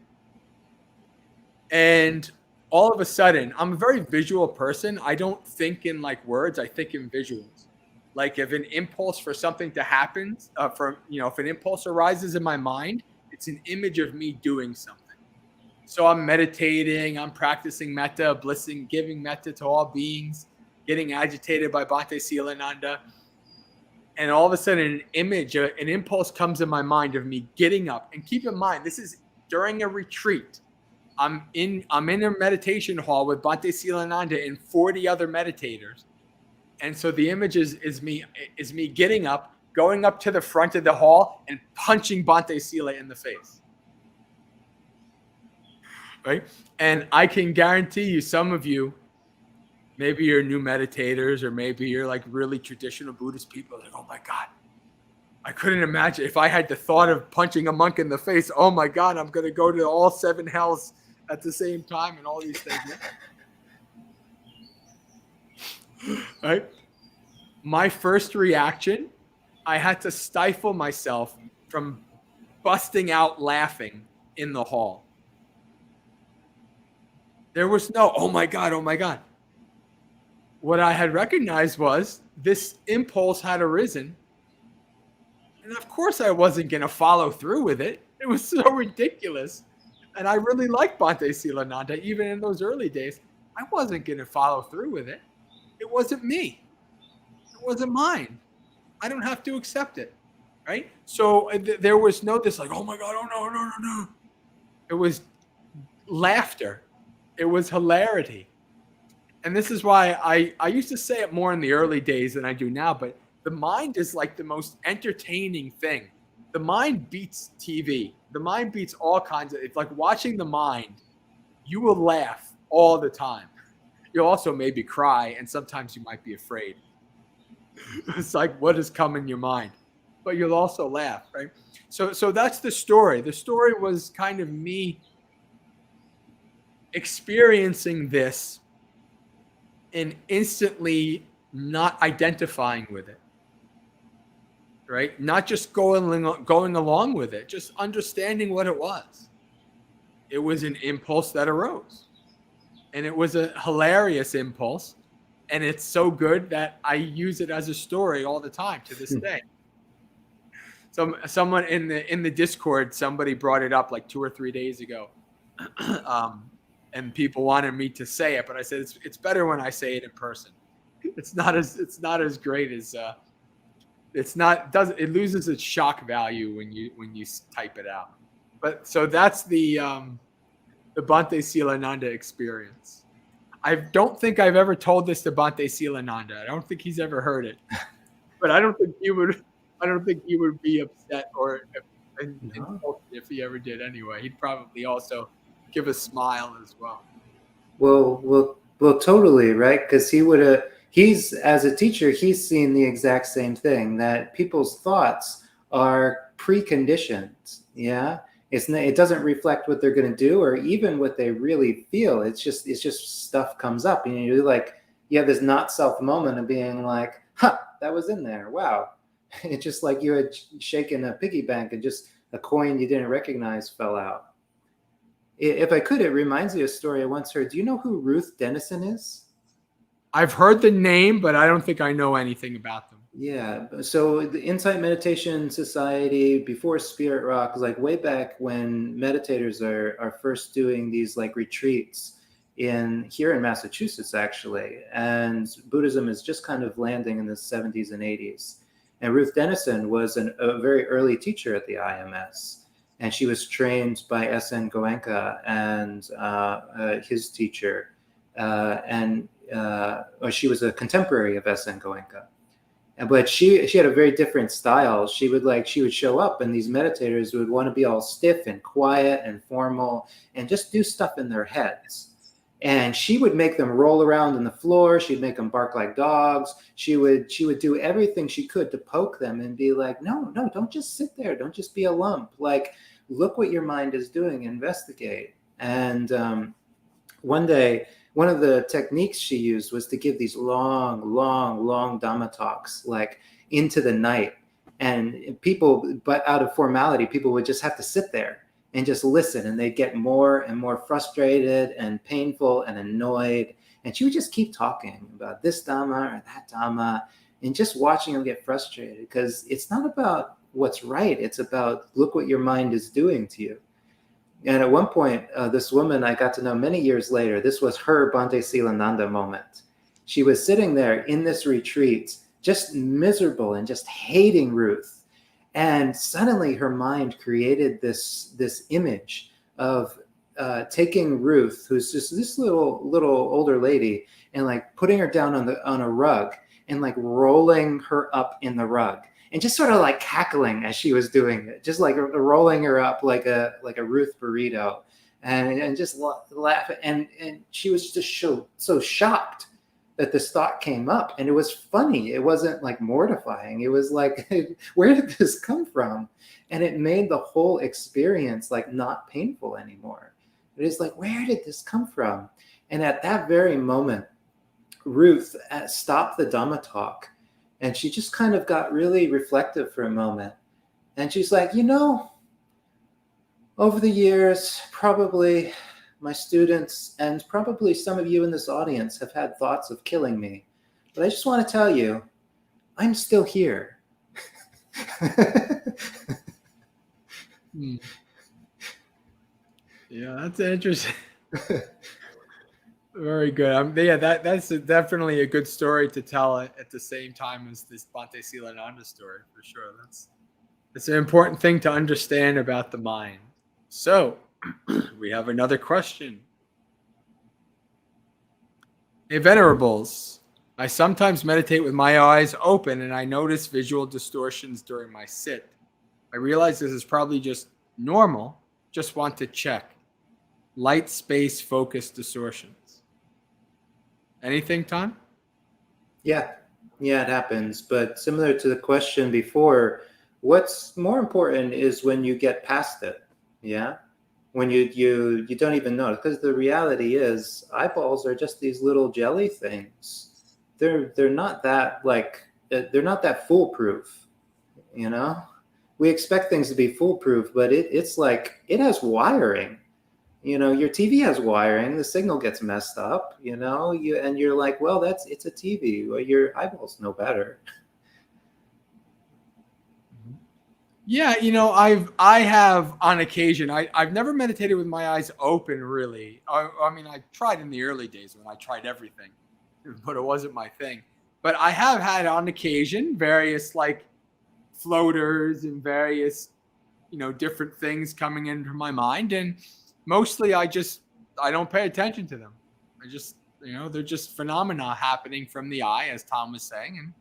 Speaker 1: And all of a sudden, I'm a very visual person. I don't think in like words. I think in visuals. Like if an impulse for something to happen, if an impulse arises in my mind, it's an image of me doing something. So I'm meditating, I'm practicing metta, blissing, giving metta to all beings, getting agitated by Bhante Silananda. And all of a sudden an impulse comes in my mind of me getting up. And keep in mind, this is during a retreat. I'm in a meditation hall with Bhante Silananda and 40 other meditators. And so the image is me getting up, going up to the front of the hall and punching Bhante Sila in the face. Right? And I can guarantee you, some of you, maybe you're new meditators, or maybe you're like really traditional Buddhist people, like, oh my God, I couldn't imagine if I had the thought of punching a monk in the face. Oh my God, I'm going to go to all 7 hells at the same time and all these things. Right? My first reaction, I had to stifle myself from busting out laughing in the hall. There was no, oh my God, oh my God. What I had recognized was this impulse had arisen. And of course I wasn't going to follow through with it. It was so ridiculous. And I really liked Bhante Silananda, even in those early days. I wasn't going to follow through with it. It wasn't me. It wasn't mine. I don't have to accept it. Right? So there was no this like, oh my God, oh no, no, no, no. It was laughter. It was hilarity. And this is why I used to say it more in the early days than I do now, but the mind is like the most entertaining thing. The mind beats TV. The mind beats all kinds of, it's like watching the mind. You will laugh all the time. You'll also maybe cry, and sometimes you might be afraid. It's like what has come in your mind. But you'll also laugh, right? So that's the story. The story was kind of me experiencing this and instantly not identifying with it, right? Not just going along with it, just understanding what it was. It was an impulse that arose, and it was a hilarious impulse, and it's so good that I use it as a story all the time to this day. Someone in the Discord, somebody brought it up like 2 or 3 days ago. And people wanted me to say it, but I said it's better when I say it in person. It's not as great as it loses its shock value when you type it out. But so that's the Bhante Silananda experience. I don't think I've ever told this to Bhante Silananda. I don't think he's ever heard it. But I don't think he would be upset or if he ever did anyway. He'd probably also give a smile as well.
Speaker 2: Well, totally, right? Because he's as a teacher, he's seen the exact same thing, that people's thoughts are preconditioned. Yeah, it doesn't reflect what they're going to do or even what they really feel. It's just stuff comes up, and you have this not self moment of being like, huh, that was in there. Wow. It's just like you had shaken a piggy bank and just a coin you didn't recognize fell out. If I could, it reminds me of a story I once heard. Do you know who Ruth Dennison is?
Speaker 1: I've heard the name, but I don't think I know anything about them.
Speaker 2: Yeah. So the Insight Meditation Society, before Spirit Rock, like way back when meditators are first doing these like retreats here in Massachusetts, actually. And Buddhism is just kind of landing in the 70s and 80s. And Ruth Dennison was a very early teacher at the IMS. And she was trained by S.N. Goenka and his teacher. Or she was a contemporary of S.N. Goenka. But she had a very different style. She would show up, and these meditators would want to be all stiff and quiet and formal and just do stuff in their heads. And she would make them roll around on the floor. She'd make them bark like dogs. She would do everything she could to poke them and be like, no, don't just sit there. Don't just be a lump. Like, look what your mind is doing. Investigate. And one day, one of the techniques she used was to give these long Dhamma talks, like into the night. And people, but out of formality, people would just have to sit there and just listen, and they'd get more and more frustrated and painful and annoyed. And she would just keep talking about this Dhamma or that Dhamma, and just watching them get frustrated, because it's not about what's right. It's about, look what your mind is doing to you. And at one point, this woman I got to know many years later, this was her Bhante Silananda moment. She was sitting there in this retreat, just miserable and just hating Ruth. And suddenly her mind created this image of taking Ruth, who's just this little older lady, and like putting her down on a rug and like rolling her up in the rug, and just sort of like cackling as she was doing it, just like rolling her up like a Ruth burrito, and just laughing. And she was just so shocked that this thought came up, and it was funny. It wasn't like mortifying. It was like, where did this come from? And it made the whole experience like not painful anymore. It is like, where did this come from? And at that very moment, Ruth stopped the Dhamma talk, and she just kind of got really reflective for a moment. And she's like, over the years, probably my students and probably some of you in this audience have had thoughts of killing me. But I just want to tell you, I'm still here.
Speaker 1: Yeah, that's interesting. Very good. Yeah, that's definitely a good story to tell at the same time as this Bhante Silananda story, for sure. It's an important thing to understand about the mind. So, we have another question. Hey, Venerables, I sometimes meditate with my eyes open, and I notice visual distortions during my sit. I realize this is probably just normal. Just want to check. Light, space, focus, distortions. Anything, Tahn?
Speaker 2: Yeah, it happens. But similar to the question before, what's more important is when you get past it. Yeah, when you don't even notice, because the reality is eyeballs are just these little jelly things. They're not that they're not that foolproof. We expect things to be foolproof, but it's like, it has wiring. Your TV has wiring. The signal gets messed up. And you're like, well, it's a TV. Well, your eyeballs know better.
Speaker 1: Yeah, I have on occasion. I've never meditated with my eyes open, really. I mean, I tried in the early days when I tried everything, but it wasn't my thing. But I have had on occasion various like floaters and various, different things coming into my mind, and mostly I don't pay attention to them. I just, they're just phenomena happening from the eye, as Tom was saying, and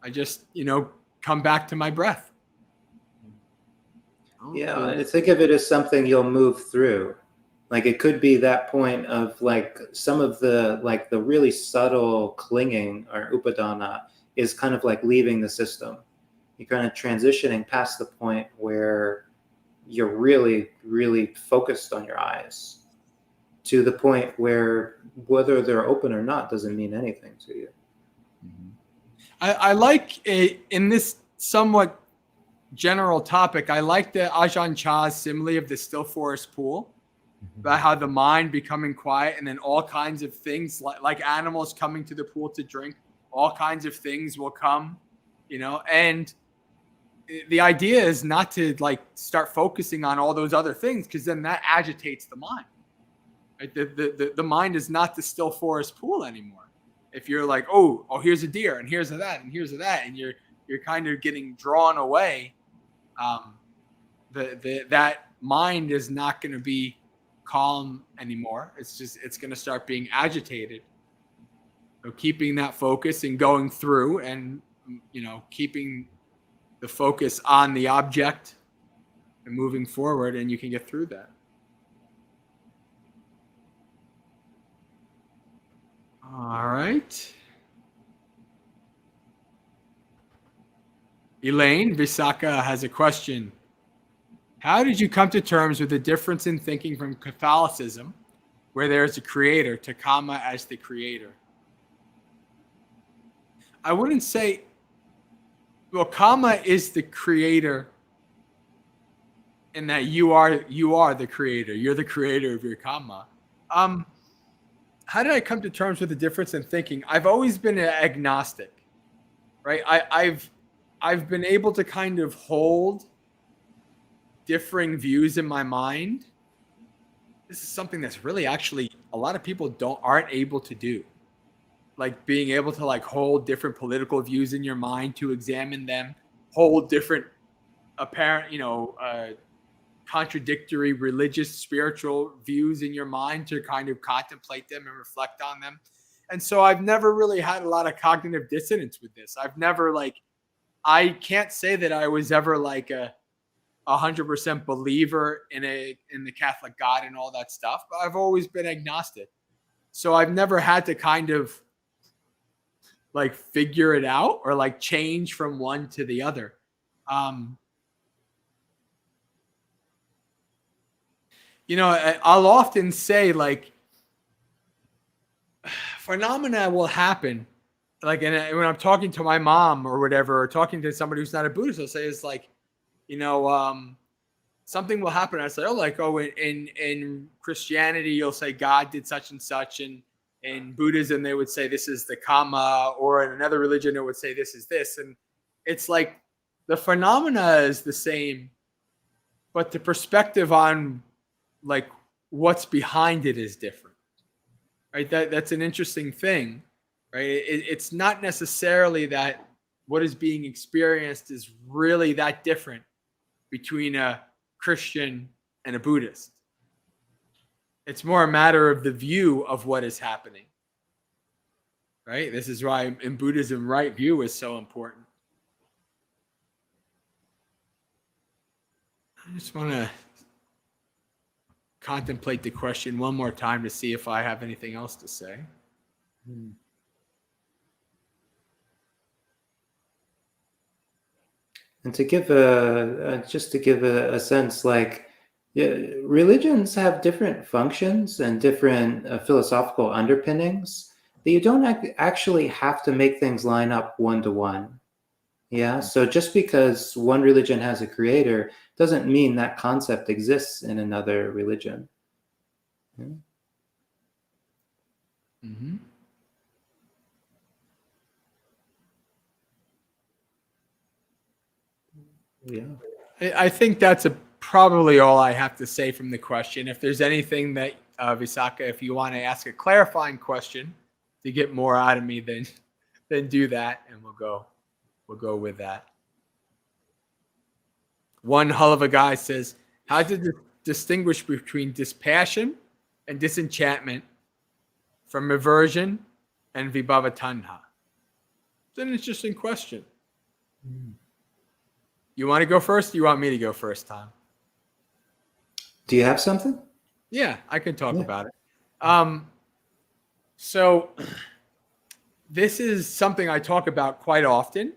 Speaker 1: I just, come back to my breath.
Speaker 2: Yeah, and think of it as something you'll move through. Like, it could be that point of like some of the really subtle clinging or upadana is kind of like leaving the system. You're kind of transitioning past the point where you're really, really focused on your eyes, to the point where whether they're open or not doesn't mean anything to you.
Speaker 1: I like in this somewhat general topic, I like the Ajahn Chah's simile of the still forest pool, about how the mind becoming quiet, and then all kinds of things like animals coming to the pool to drink, all kinds of things will come, and the idea is not to like start focusing on all those other things, because then that agitates the mind. Right? The mind is not the still forest pool anymore. If you're like, oh, here's a deer, and here's a that, and here's a that, and you're kind of getting drawn away, that mind is not going to be calm anymore. It's going to start being agitated. So keeping that focus and going through, and keeping the focus on the object and moving forward, and you can get through that. All right. Elaine Visakha has a question. How did you come to terms with the difference in thinking from Catholicism, where there is a creator, to karma as the creator? I wouldn't say, well, karma is the creator in that you are the creator. You're the creator of your karma. How did I come to terms with the difference in thinking? I've always been an agnostic, right? I've been able to kind of hold differing views in my mind. This is something that's really actually a lot of people aren't able to do. Like being able to like hold different political views in your mind, to examine them, hold different apparent, contradictory religious, spiritual views in your mind, to kind of contemplate them and reflect on them. And so I've never really had a lot of cognitive dissonance with this. I can't say that I was ever like a 100% believer in the Catholic God and all that stuff, but I've always been agnostic. So I've never had to kind of like figure it out or like change from one to the other. I'll often say like phenomena will happen. Like, and when I'm talking to my mom or whatever, or talking to somebody who's not a Buddhist, I'll say it's like, something will happen. I say, in Christianity, you'll say God did such and such, and in Buddhism, they would say this is the karma, or in another religion, it would say this is this. And it's like the phenomena is the same, but the perspective on like what's behind it is different, right? That's an interesting thing, right? It's not necessarily that what is being experienced is really that different between a Christian and a Buddhist. It's more a matter of the view of what is happening, right? This is why in Buddhism, right view is so important. I just want to contemplate the question one more time to see if I have anything else to say.
Speaker 2: And to give a sense, like, religions have different functions and different philosophical underpinnings that you don't actually have to make things line up one to one. Yeah. So just because one religion has a creator doesn't mean that concept exists in another religion. Yeah.
Speaker 1: Mm-hmm.
Speaker 2: Yeah.
Speaker 1: I think that's probably all I have to say from the question. If there's anything that, Visakha, if you want to ask a clarifying question to get more out of me, then do that, and we'll go with that. One hell of a guy says, how to distinguish between dispassion and disenchantment from aversion and vibhava tanha? It's an interesting question. You want to go first? Or you want me to go first, Tom?
Speaker 2: Do you have something?
Speaker 1: Yeah, I can talk about it. So this is something I talk about quite often.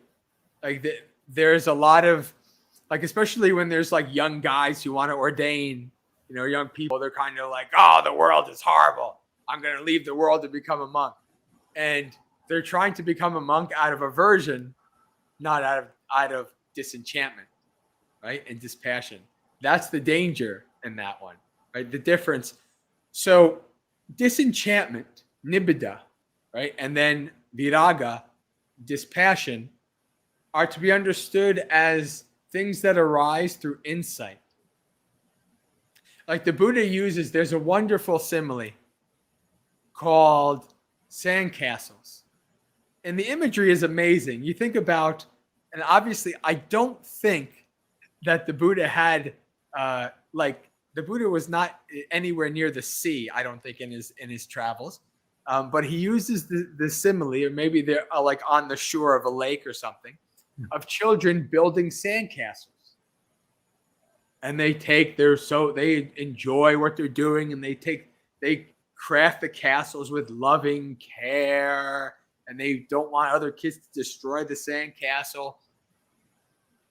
Speaker 1: Like there's a lot of, like, especially when there's like young guys who want to ordain, young people, they're kind of like, oh, the world is horrible. I'm going to leave the world to become a monk. And they're trying to become a monk out of aversion, not out of disenchantment, right? And dispassion. That's the danger in that one, right? The difference. So disenchantment, nibbida, right? And then viraga, dispassion, are to be understood as things that arise through insight. Like the Buddha uses, there's a wonderful simile called sandcastles. And the imagery is amazing. You think about, and obviously I don't think that the Buddha had, the Buddha was not anywhere near the sea, I don't think, in his travels. But he uses the simile, or maybe they're like on the shore of a lake or something, of children building sandcastles. And they enjoy what they're doing, and they craft the castles with loving care, and they don't want other kids to destroy the sandcastle.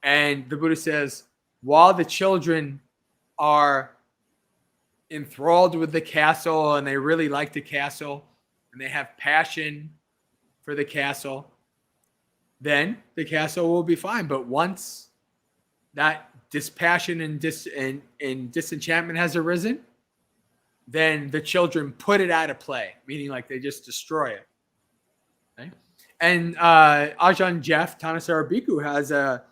Speaker 1: And the Buddha says, while the children are enthralled with the castle and they really like the castle and they have passion for the castle, then the castle will be fine. But once that dispassion and disenchantment has arisen, then the children put it out of play, meaning like they just destroy it. Okay? And Ajahn Jeff Thanissaro Bhikkhu has a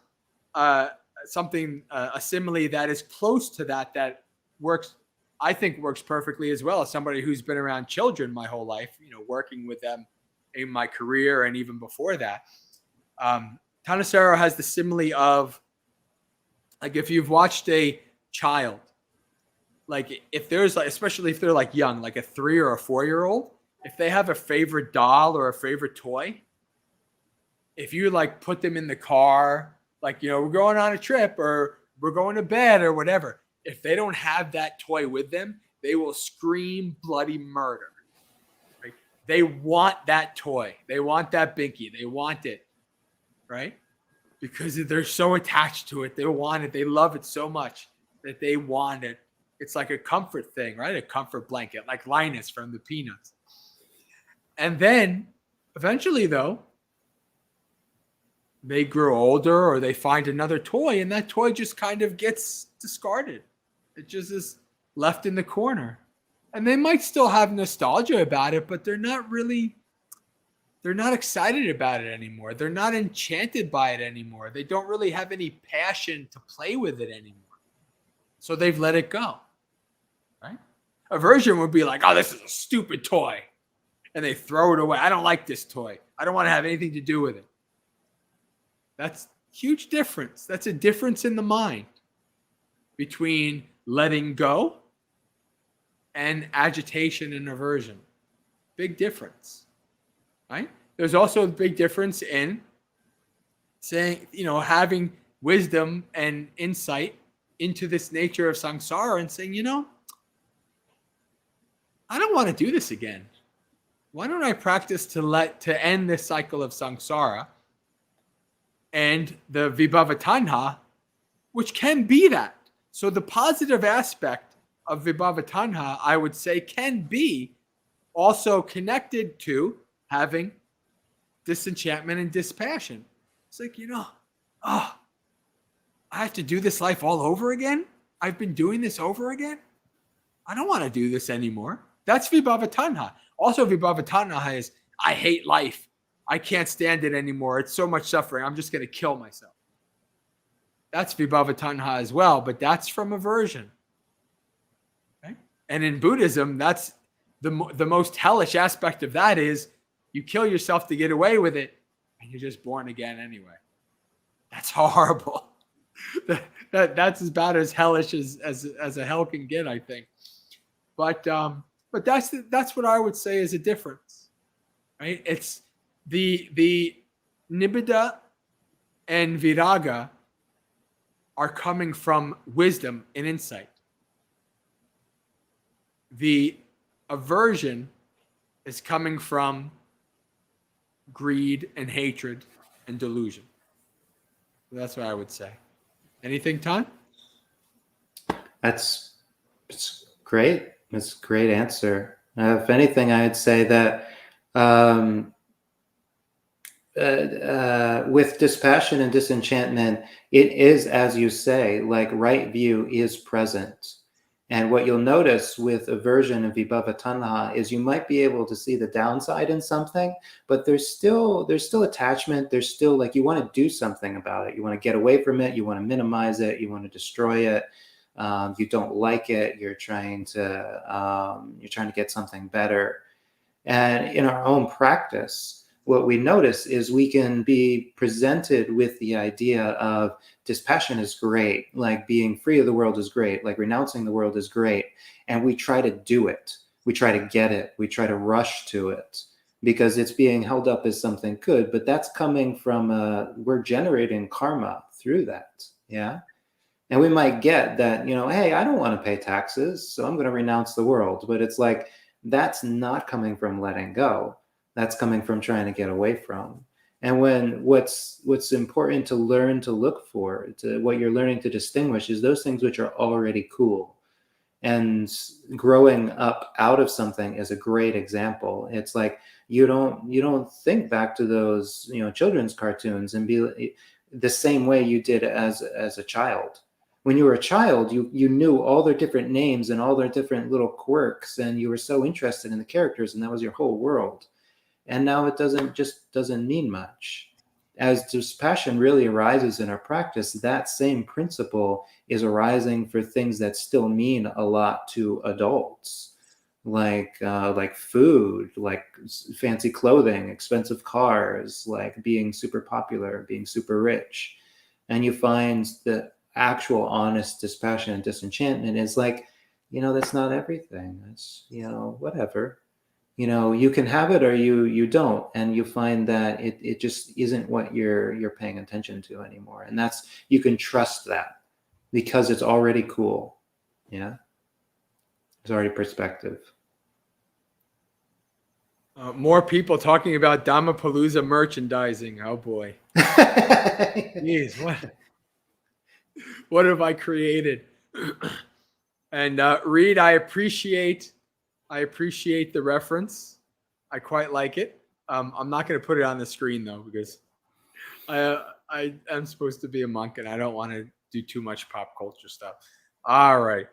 Speaker 1: simile that is close to that works, I think works perfectly as well, as somebody who's been around children my whole life, working with them in my career and even before that. Thanissaro has the simile of, like, if you've watched a child, like if there's like, especially if they're like young, like a 3 or a 4-year-old, if they have a favorite doll or a favorite toy, if you like put them in the car, like, we're going on a trip or we're going to bed or whatever, if they don't have that toy with them, they will scream bloody murder. Right? They want that toy. They want that binky. They want it, right? Because they're so attached to it. They want it. They love it so much that they want it. It's like a comfort thing, right? A comfort blanket, like Linus from the Peanuts. And then eventually, though, they grow older or they find another toy, and that toy just kind of gets discarded. It just is left in the corner. And they might still have nostalgia about it, but they're not excited about it anymore. They're not enchanted by it anymore. They don't really have any passion to play with it anymore. So they've let it go, right? Aversion would be like, oh, this is a stupid toy. And they throw it away. I don't like this toy. I don't want to have anything to do with it. That's a huge difference. That's a difference in the mind between letting go and agitation and aversion. Big difference. Right? There's also a big difference in saying, having wisdom and insight into this nature of samsara and saying, I don't want to do this again. Why don't I practice to end this cycle of samsara and the vibhava tanha, which can be that. So the positive aspect of vibhava tanha, I would say, can be also connected to having disenchantment and dispassion. It's like, I have to do this life all over again? I've been doing this over again? I don't want to do this anymore. That's vibhava tanha. Also, vibhava tanha is, I hate life. I can't stand it anymore. It's so much suffering. I'm just going to kill myself. That's vibhava tanha as well, but that's from aversion. Okay? And in Buddhism, that's the most hellish aspect of that is you kill yourself to get away with it, and you're just born again anyway. That's horrible. That's about as hellish as a hell can get, I think. But that's what I would say is a difference, right? It's the nibbida and viraga are coming from wisdom and insight. The aversion is coming from greed and hatred and delusion. That's what I would say. Anything, Tahn?
Speaker 2: It's great. That's a great answer. If anything, I'd say that with dispassion and disenchantment, it is, as you say, like right view is present. And what you'll notice with aversion and vibhava tanha is you might be able to see the downside in something, but there's still attachment. There's still like you want to do something about it. You want to get away from it. You want to minimize it. You want to destroy it. You don't like it. You're trying to get something better. And in our own practice, what we notice is we can be presented with the idea of dispassion is great, like being free of the world is great, like renouncing the world is great. And we try to do it. we try to get it, we try to rush to it because it's being held up as something good, but that's coming from we're generating karma through that. Yeah. And we might get that, hey, I don't want to pay taxes, so I'm going to renounce the world. But it's like, that's not coming from letting go. That's coming from trying to get away from. And when what's important to learn to look for, to what you're learning to distinguish, is those things which are already cool. And growing up out of something is a great example. It's like you don't think back to those children's cartoons and be the same way you did as a child. When you were a child, you knew all their different names and all their different little quirks, and you were so interested in the characters, and that was your whole world. And now it doesn't mean much. As dispassion really arises in our practice, that same principle is arising for things that still mean a lot to adults, like food, like fancy clothing, expensive cars, like being super popular, being super rich. And you find that actual honest dispassion and disenchantment is like, that's not everything. That's, whatever. You can have it or you don't, and you find that it just isn't what you're paying attention to anymore. And that's, you can trust that because it's already cool. Yeah. It's already perspective.
Speaker 1: More people talking about Dhammapalooza merchandising. Oh boy. Jeez, what have I created? And Reed, I appreciate the reference. I quite like it. I'm not going to put it on the screen though, because I am supposed to be a monk and I don't want to do too much pop culture stuff. All right.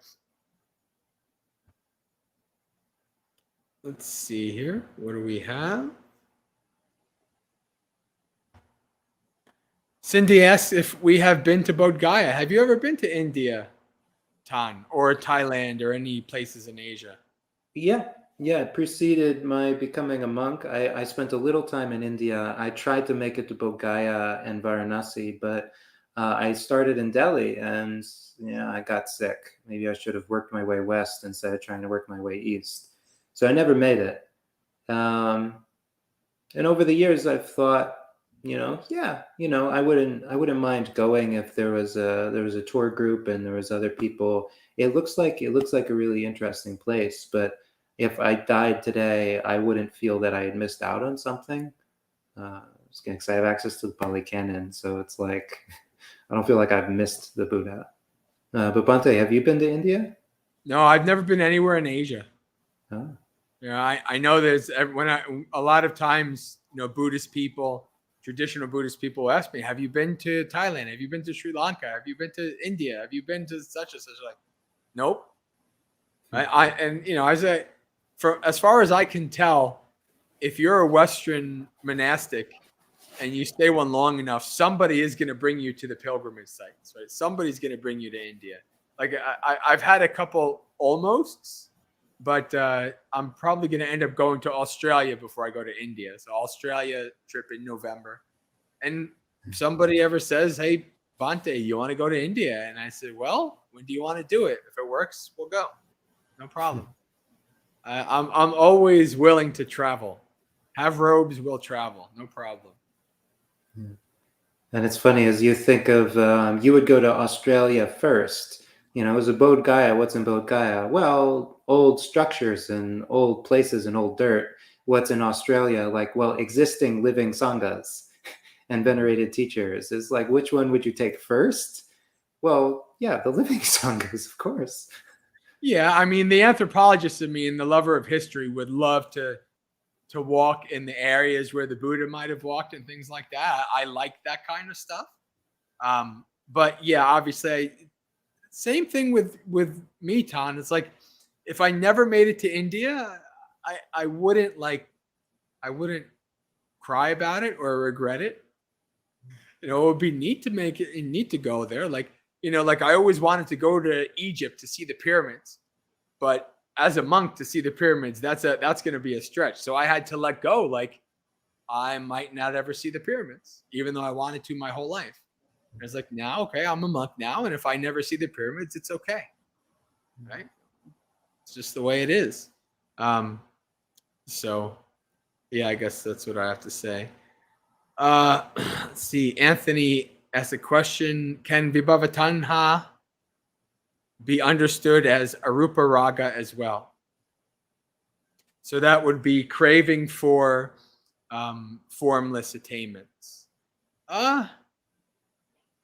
Speaker 1: Let's see here. What do we have? Cindy asks if we have been to Bodh Gaya. Have you ever been to India, Tahn, or Thailand, or any places in Asia?
Speaker 2: Yeah, it preceded my becoming a monk. I spent a little time in India. I tried to make it to Bodh Gaya and Varanasi, but I started in Delhi and I got sick. Maybe I should have worked my way west instead of trying to work my way east. So I never made it. And over the years, I've thought, I wouldn't mind going if there was a tour group and there was other people. It looks like a really interesting place, but if I died today, I wouldn't feel that I had missed out on something. Because I have access to the Pali Canon, so it's like I don't feel like I've missed the Buddha. But Bhante, have you been to India?
Speaker 1: No, I've never been anywhere in Asia.
Speaker 2: Oh.
Speaker 1: I know there's a lot of times, Buddhist people, traditional Buddhist people ask me, have you been to Thailand? Have you been to Sri Lanka? Have you been to India? Have you been to such and such? Like, nope. As far as I can tell, if you're a Western monastic and you stay one long enough, somebody is going to bring you to the pilgrimage sites, right? Somebody's going to bring you to India. Like I've had a couple almosts, but I'm probably going to end up going to Australia before I go to India. So Australia trip in November. And if somebody ever says, hey, Bhante, you want to go to India? And I said, well, when do you want to do it? If it works, we'll go. No problem. I'm always willing to travel. Have robes, we'll travel. No problem.
Speaker 2: And it's funny, as you think of, you would go to Australia first. As a Bodh Gaya, what's in Bodh Gaya? Well, old structures and old places and old dirt. What's in Australia? Like, well, existing living sanghas and venerated teachers. Is like, which one would you take first? Well, yeah, the living sanghas, of course.
Speaker 1: Yeah, I mean, the anthropologist in me and the lover of history would love to walk in the areas where the Buddha might have walked and things like that. I like that kind of stuff. But yeah, obviously, same thing with me, Tahn. It's like, if I never made it to India, I wouldn't cry about it or regret it. It would be neat to go there. Like I always wanted to go to Egypt to see the pyramids, but as a monk to see the pyramids, that's going to be a stretch. So I had to let go. Like, I might not ever see the pyramids, even though I wanted to my whole life. I was like, now, okay, I'm a monk now. And if I never see the pyramids, it's okay. Right? It's just the way it is. So yeah, I guess that's what I have to say. Let's see. Anthony asked a question: can Vibhava Tanha be understood as arupa raga as well? So that would be craving for formless attainments.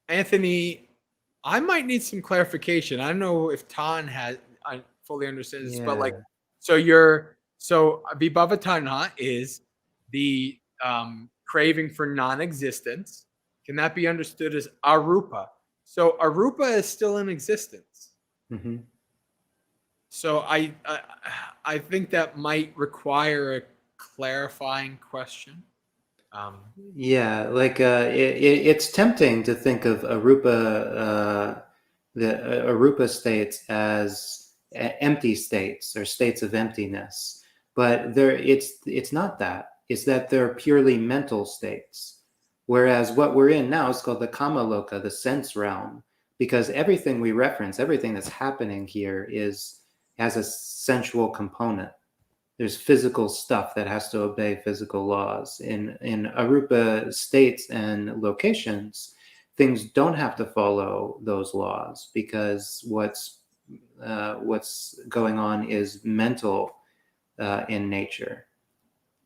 Speaker 1: Anthony, I might need some clarification. I don't know if Tahn has I fully understands this, but like,
Speaker 2: Yeah.
Speaker 1: so Vibhava Tanha is the craving for non-existence. Can that be understood as arupa? So arupa is still in existence.
Speaker 2: Mm-hmm.
Speaker 1: So I think that might require a clarifying question.
Speaker 2: Yeah, like it's tempting to think of the arupa states as empty states or states of emptiness, but it's not that. It's that they're purely mental states. Whereas what we're in now is called the kama loka, the sense realm, because everything we reference, everything that's happening here has a sensual component. There's physical stuff that has to obey physical laws. In arupa states and locations, things don't have to follow those laws because what's going on is mental in nature.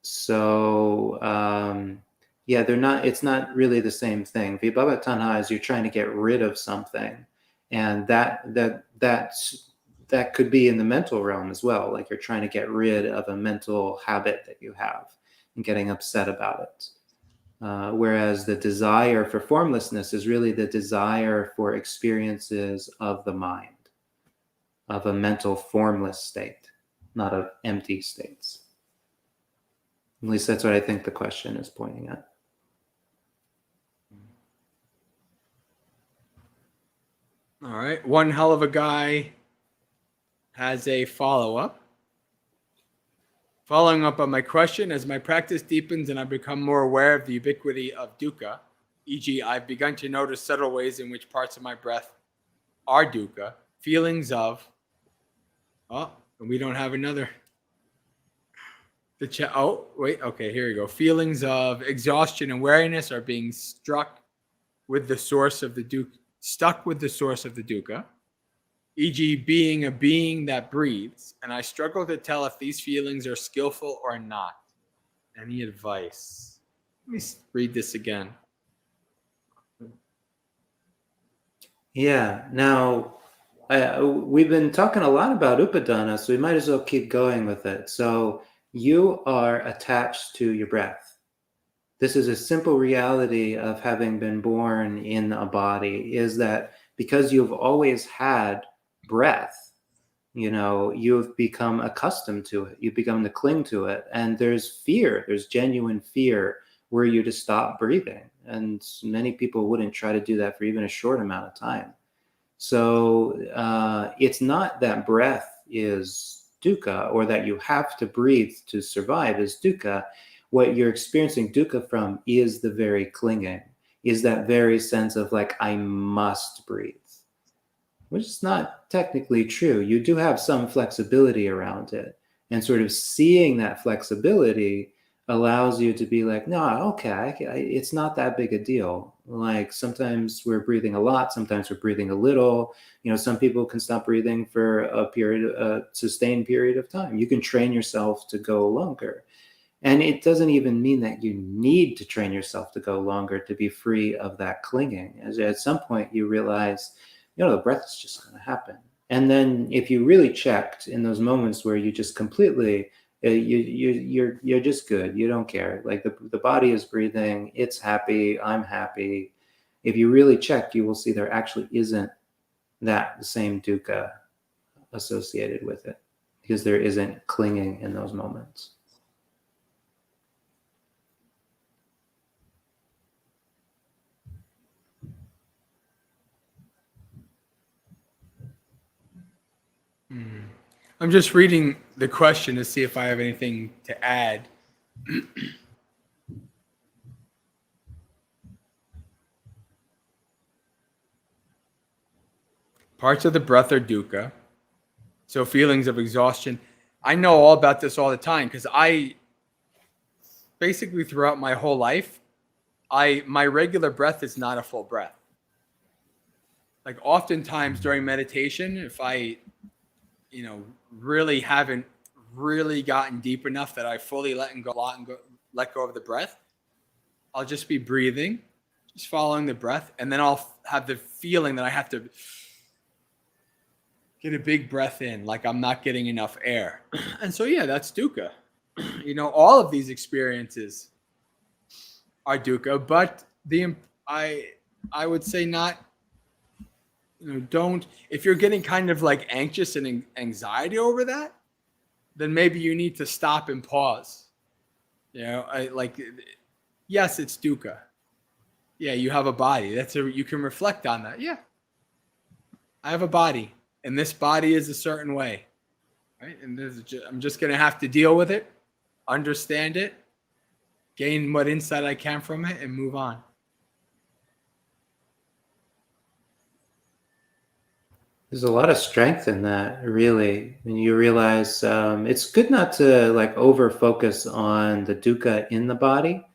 Speaker 2: So yeah, they're not. It's not really the same thing. Vibhava tanha is you're trying to get rid of something, and that could be in the mental realm as well. Like you're trying to get rid of a mental habit that you have and getting upset about it. Whereas the desire for formlessness is really the desire for experiences of the mind, of a mental formless state, not of empty states. At least that's what I think the question is pointing at.
Speaker 1: All right. One hell of a guy has a follow-up. Following up on my question, as my practice deepens and I become more aware of the ubiquity of dukkha, e.g., I've begun to notice subtle ways in which parts of my breath are dukkha, feelings of, and we don't have another. Okay, here you go. Feelings of exhaustion and weariness are being stuck with the source of the dukkha, e.g., being a being that breathes, and I struggle to tell if these feelings are skillful or not. Any advice? Let me read this again.
Speaker 2: Yeah. Now, we've been talking a lot about upadana, so we might as well keep going with it. So you are attached to your breath. This is a simple reality of having been born in a body, is that because you've always had breath, you've become accustomed to it. You've begun to cling to it. And there's fear, there's genuine fear were you to stop breathing. And many people wouldn't try to do that for even a short amount of time. So it's not that breath is dukkha or that you have to breathe to survive is dukkha. What you're experiencing dukkha from is the very clinging, is that very sense of like, I must breathe, which is not technically true. You do have some flexibility around it. And sort of seeing that flexibility allows you to be like, no, okay, it's not that big a deal. Like sometimes we're breathing a lot, sometimes we're breathing a little. Some people can stop breathing for a sustained period of time. You can train yourself to go longer. And it doesn't even mean that you need to train yourself to go longer to be free of that clinging. As at some point you realize, the breath is just going to happen. And then if you really checked in those moments where you just completely, you're just good, you don't care. Like the body is breathing, it's happy, I'm happy. If you really checked, you will see there actually isn't the same dukkha associated with it because there isn't clinging in those moments.
Speaker 1: I'm just reading the question to see if I have anything to add. Parts of the breath are dukkha. So feelings of exhaustion. I know all about this all the time because I basically throughout my whole life, my regular breath is not a full breath. Like oftentimes during meditation, if I, really haven't really gotten deep enough that I fully let go of the breath, I'll just be breathing, just following the breath, and then I'll have the feeling that I have to get a big breath in, like I'm not getting enough air. And so, yeah, that's dukkha. All of these experiences are dukkha, but I would say not. Don't, if you're getting kind of like anxious and anxiety over that, then maybe you need to stop and pause. Yes, it's dukkha. Yeah, you have a body. You can reflect on that. Yeah, I have a body, and this body is a certain way, right? And I'm just going to have to deal with it, understand it, gain what insight I can from it, and move on.
Speaker 2: There's a lot of strength in that, really. When you realize it's good not to like over focus on the dukkha in the body,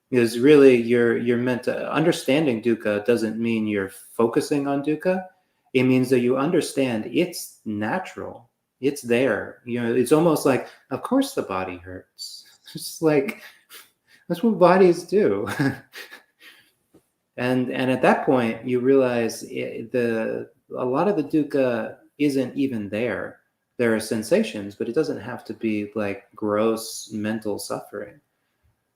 Speaker 2: because really you're meant to understanding dukkha doesn't mean you're focusing on dukkha. It means that you understand it's natural. It's there. It's almost like, of course the body hurts. It's like, that's what bodies do. And at that point, you realize a lot of the dukkha isn't even there. There are sensations, but it doesn't have to be like gross mental suffering.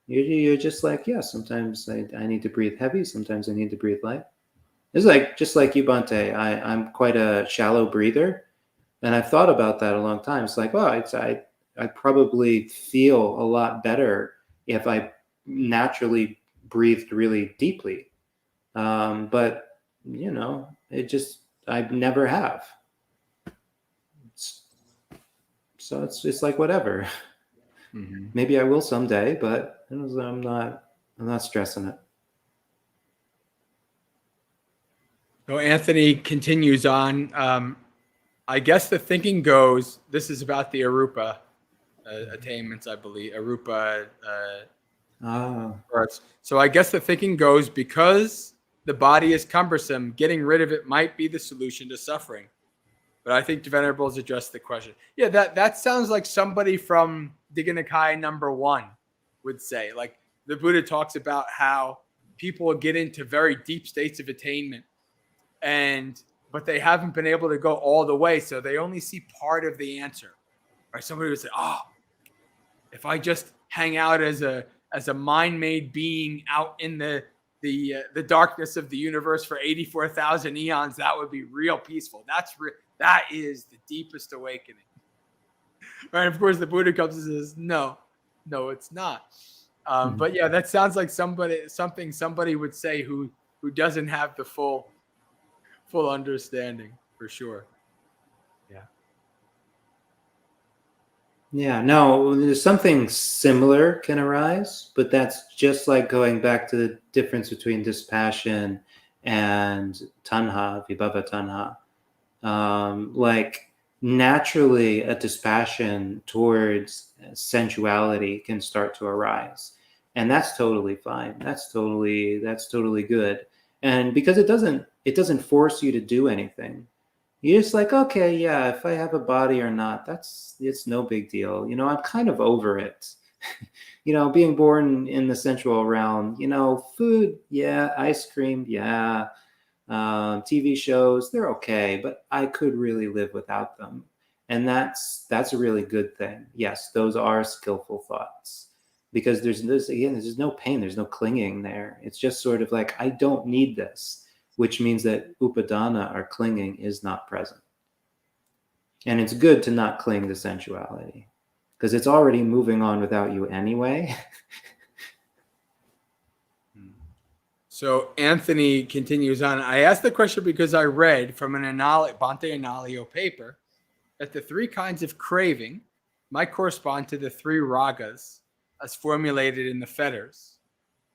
Speaker 2: You're just like, yeah, sometimes I need to breathe heavy. Sometimes I need to breathe light. It's like, just like you, Bhante, I'm quite a shallow breather. And I've thought about that a long time. It's like, well, I probably feel a lot better if I naturally breathed really deeply. But, I never have. So it's like whatever. Mm-hmm. Maybe I will someday, but I'm not stressing it.
Speaker 1: So Anthony continues on. I guess the thinking goes, this is about the arupa attainments, I believe. Arupa. So I guess the thinking goes, because the body is cumbersome, getting rid of it might be the solution to suffering. But I think the Venerables addressed the question. Yeah, that sounds like somebody from Digha Nikaya number 1 would say. Like the Buddha talks about how people get into very deep states of attainment, but they haven't been able to go all the way, so they only see part of the answer. Or somebody would say, "Oh, if I just hang out as a mind-made being out in the darkness of the universe for 84,000 eons, that would be real peaceful." That is the deepest awakening. Right? Of course, the Buddha comes and says, "No, it's not." But yeah, that sounds like something somebody would say who doesn't have the full understanding, for sure.
Speaker 2: Yeah, no, there's something similar can arise, but that's just like going back to the difference between dispassion and tanha, vibhava tanha. Like naturally a dispassion towards sensuality can start to arise. And that's totally fine. That's totally good. And because it doesn't force you to do anything. You're just like, okay, yeah, if I have a body or not, it's no big deal. I'm kind of over it. Being born in the sensual realm, food, yeah, ice cream, yeah, TV shows, they're okay, but I could really live without them. And that's a really good thing. Yes, those are skillful thoughts, because there's no pain, there's no clinging there. It's just sort of like, I don't need this, which means that upadana, or clinging, is not present. And it's good to not cling to sensuality, because it's already moving on without you anyway.
Speaker 1: So Anthony continues on. I asked the question because I read from an Bhante Analio paper that the 3 kinds of craving might correspond to the 3 ragas as formulated in the fetters.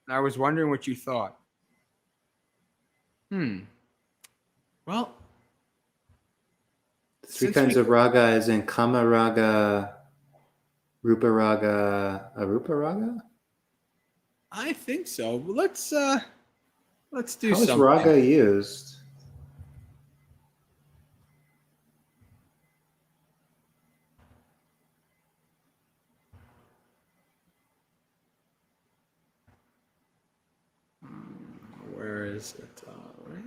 Speaker 1: And I was wondering what you thought. Well,
Speaker 2: 3 kinds of raga is in kama raga, Rupa Raga, Arupa Raga?
Speaker 1: I think so. Let's do
Speaker 2: How is
Speaker 1: something.
Speaker 2: Raga used?
Speaker 1: Where is it? Right.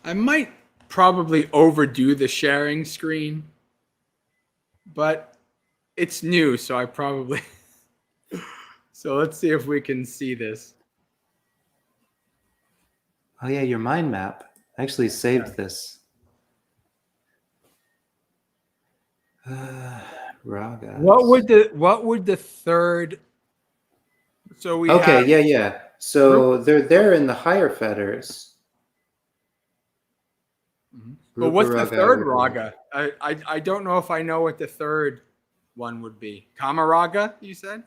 Speaker 1: I might probably overdo the sharing screen, but it's new, so I probably. So let's see if we can see this.
Speaker 2: Oh yeah, your mind map. I actually saved this. Ragas.
Speaker 1: What would the third? So we
Speaker 2: Okay,
Speaker 1: have.
Speaker 2: yeah. So they're there in the higher fetters.
Speaker 1: But what's the
Speaker 2: Rupa
Speaker 1: third
Speaker 2: Raga.
Speaker 1: raga? I don't know if I know what the third one would be. Kama raga, you said?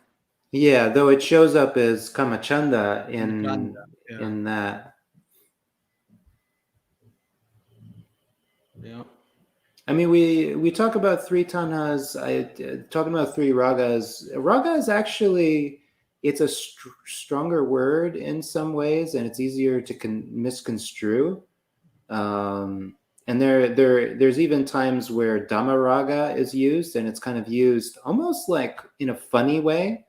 Speaker 2: Yeah, though it shows up as Kamachanda
Speaker 1: Chanda, yeah.
Speaker 2: in that.
Speaker 1: Yeah.
Speaker 2: I mean, we talk about three tanhas. Talking about three ragas. Raga is actually it's a stronger word in some ways, and it's easier to misconstrue. And there's even times where Dhamma raga is used, and it's kind of used almost like in a funny way.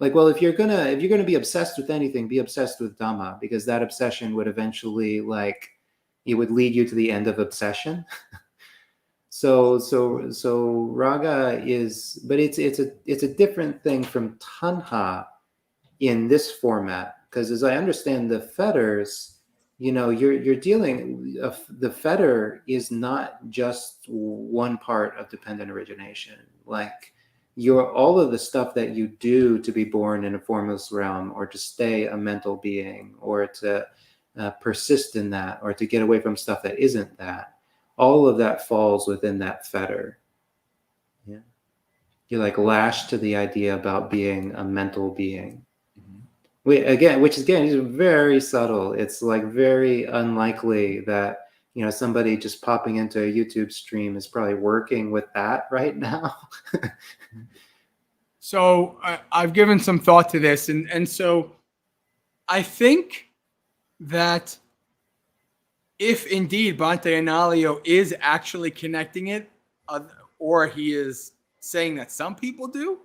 Speaker 2: Like, well, if you're gonna be obsessed with anything, be obsessed with Dhamma, because that obsession would eventually it would lead you to the end of obsession. So raga is, but it's a different thing from tanha in this format, because as I understand the fetters, you're dealing the fetter is not just one part of dependent origination. Like all of the stuff that you do to be born in a formless realm, or to stay a mental being, or to persist in that, or to get away from stuff that isn't that. All of that falls within that fetter. Yeah. You're like lashed to the idea about being a mental being. Which again is very subtle. It's like very unlikely that somebody just popping into a YouTube stream is probably working with that right now.
Speaker 1: So I've given some thought to this, and so I think that if indeed Bhante Analayo is actually connecting it, or he is saying that some people do,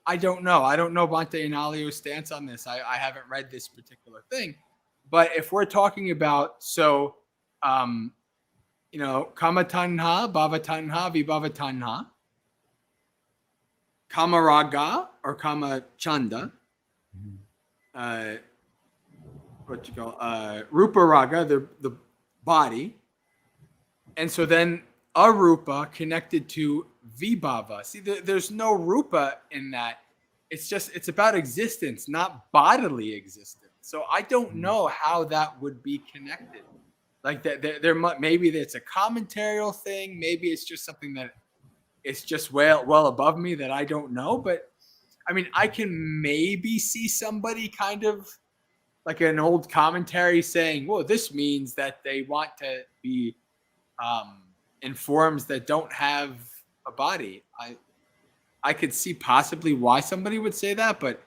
Speaker 1: I don't know. I don't know Bhante Analayo's stance on this. I haven't read this particular thing. But if we're talking about, kama tanha, bhava tanha, vibhava tanha, kama raga or kama chanda, rupa raga, the body, and so then arupa connected to vibhava. See, there's no rupa in that. It's about existence, not bodily existence. So I don't know how that would be connected. Like that, there maybe it's a commentarial thing. Maybe it's just something that it's just well above me that I don't know. But I mean, I can maybe see somebody kind of like an old commentary saying, well, this means that they want to be in forms that don't have a body. I could see possibly why somebody would say that, but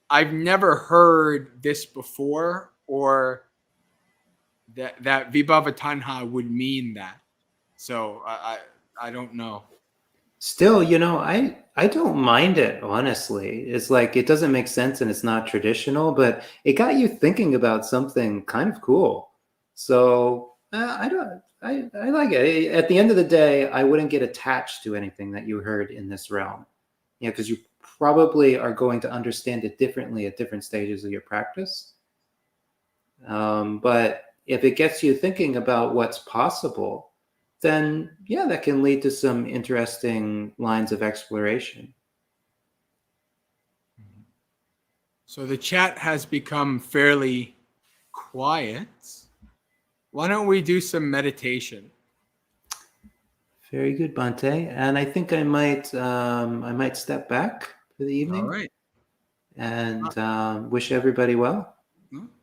Speaker 1: I've never heard this before, or that vibhava tanha would mean that. So I don't know.
Speaker 2: Still, I don't mind it, honestly. It's like it doesn't make sense and it's not traditional, but it got you thinking about something kind of cool. So I like it. At the end of the day, I wouldn't get attached to anything that you heard in this realm. Because you probably are going to understand it differently at different stages of your practice. But if it gets you thinking about what's possible, then yeah, that can lead to some interesting lines of exploration.
Speaker 1: So the chat has become fairly quiet. Why don't we do some meditation?
Speaker 2: Very good, Bhante. And I think I might step back for the evening.
Speaker 1: All right.
Speaker 2: And wish everybody well.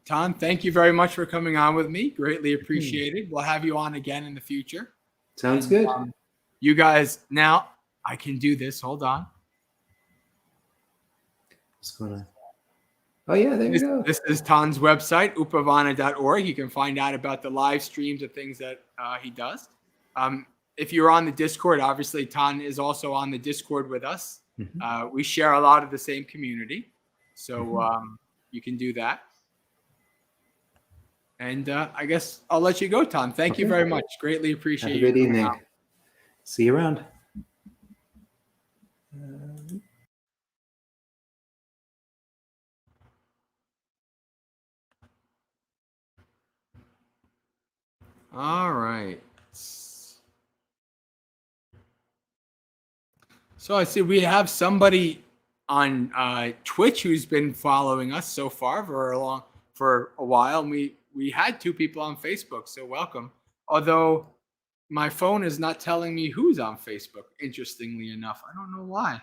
Speaker 1: Tahn, thank you very much for coming on with me. Greatly appreciated. We'll have you on again in the future.
Speaker 2: Sounds good.
Speaker 1: You guys, now I can do this. Hold on.
Speaker 2: What's going on? Oh, yeah, there you go.
Speaker 1: This is Tahn's website, upavana.org. You can find out about the live streams of things that he does. If you're on the Discord, obviously Tahn is also on the Discord with us.
Speaker 2: Mm-hmm.
Speaker 1: We share a lot of the same community. So you can do that. And I guess I'll let you go, Tahn. Thank you very much. Greatly appreciate
Speaker 2: Have a good
Speaker 1: you.
Speaker 2: evening. See you around.
Speaker 1: All right. So I see we have somebody on Twitch who's been following us so far for a while. And we had 2 people on Facebook, so welcome. Although my phone is not telling me who's on Facebook, interestingly enough. I don't know why.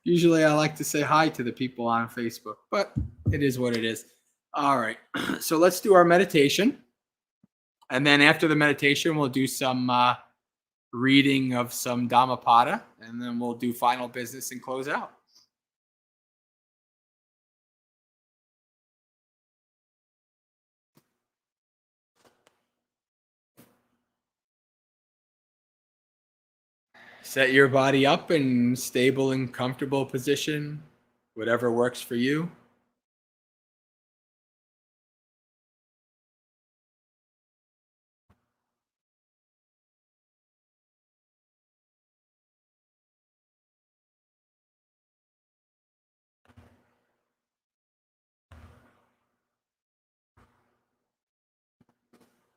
Speaker 1: Usually I like to say hi to the people on Facebook, but it is what it is. All right. So let's do our meditation. And then after the meditation, we'll do some reading of some Dhammapada, and then we'll do final business and close out. Set your body up in stable and comfortable position, whatever works for you.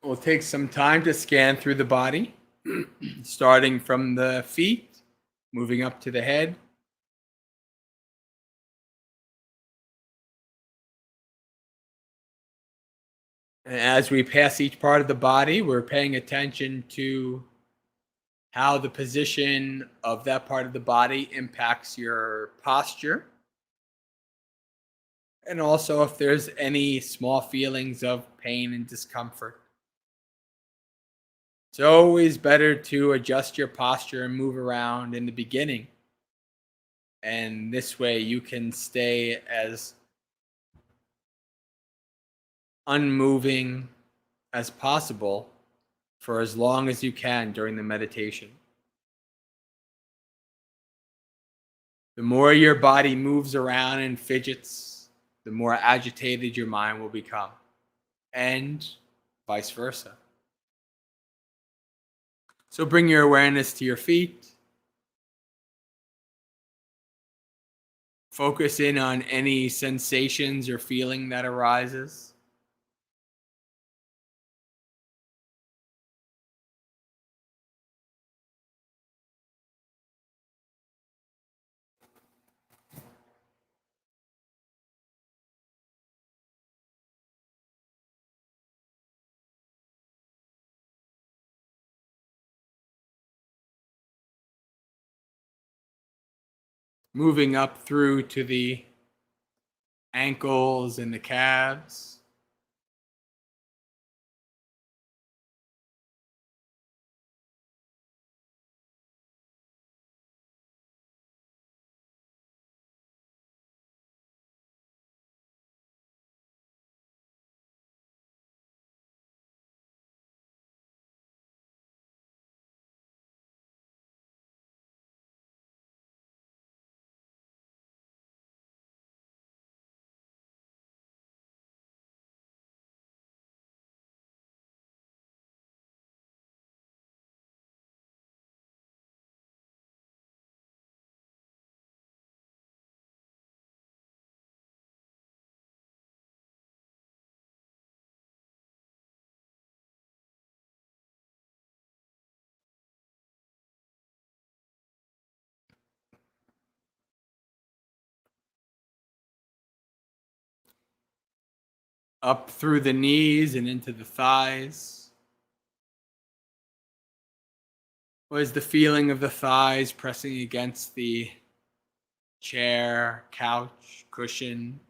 Speaker 1: We'll take some time to scan through the body, starting from the feet, moving up to the head. And as we pass each part of the body, we're paying attention to how the position of that part of the body impacts your posture. And also if there's any small feelings of pain and discomfort. It's always better to adjust your posture and move around in the beginning. And this way you can stay as unmoving as possible for as long as you can during the meditation. The more your body moves around and fidgets, the more agitated your mind will become, and vice versa. So bring your awareness to your feet. Focus in on any sensations or feeling that arises. Moving up through to the ankles and the calves. Up through the knees and into the thighs. What is the feeling of the thighs pressing against the chair, couch, cushion?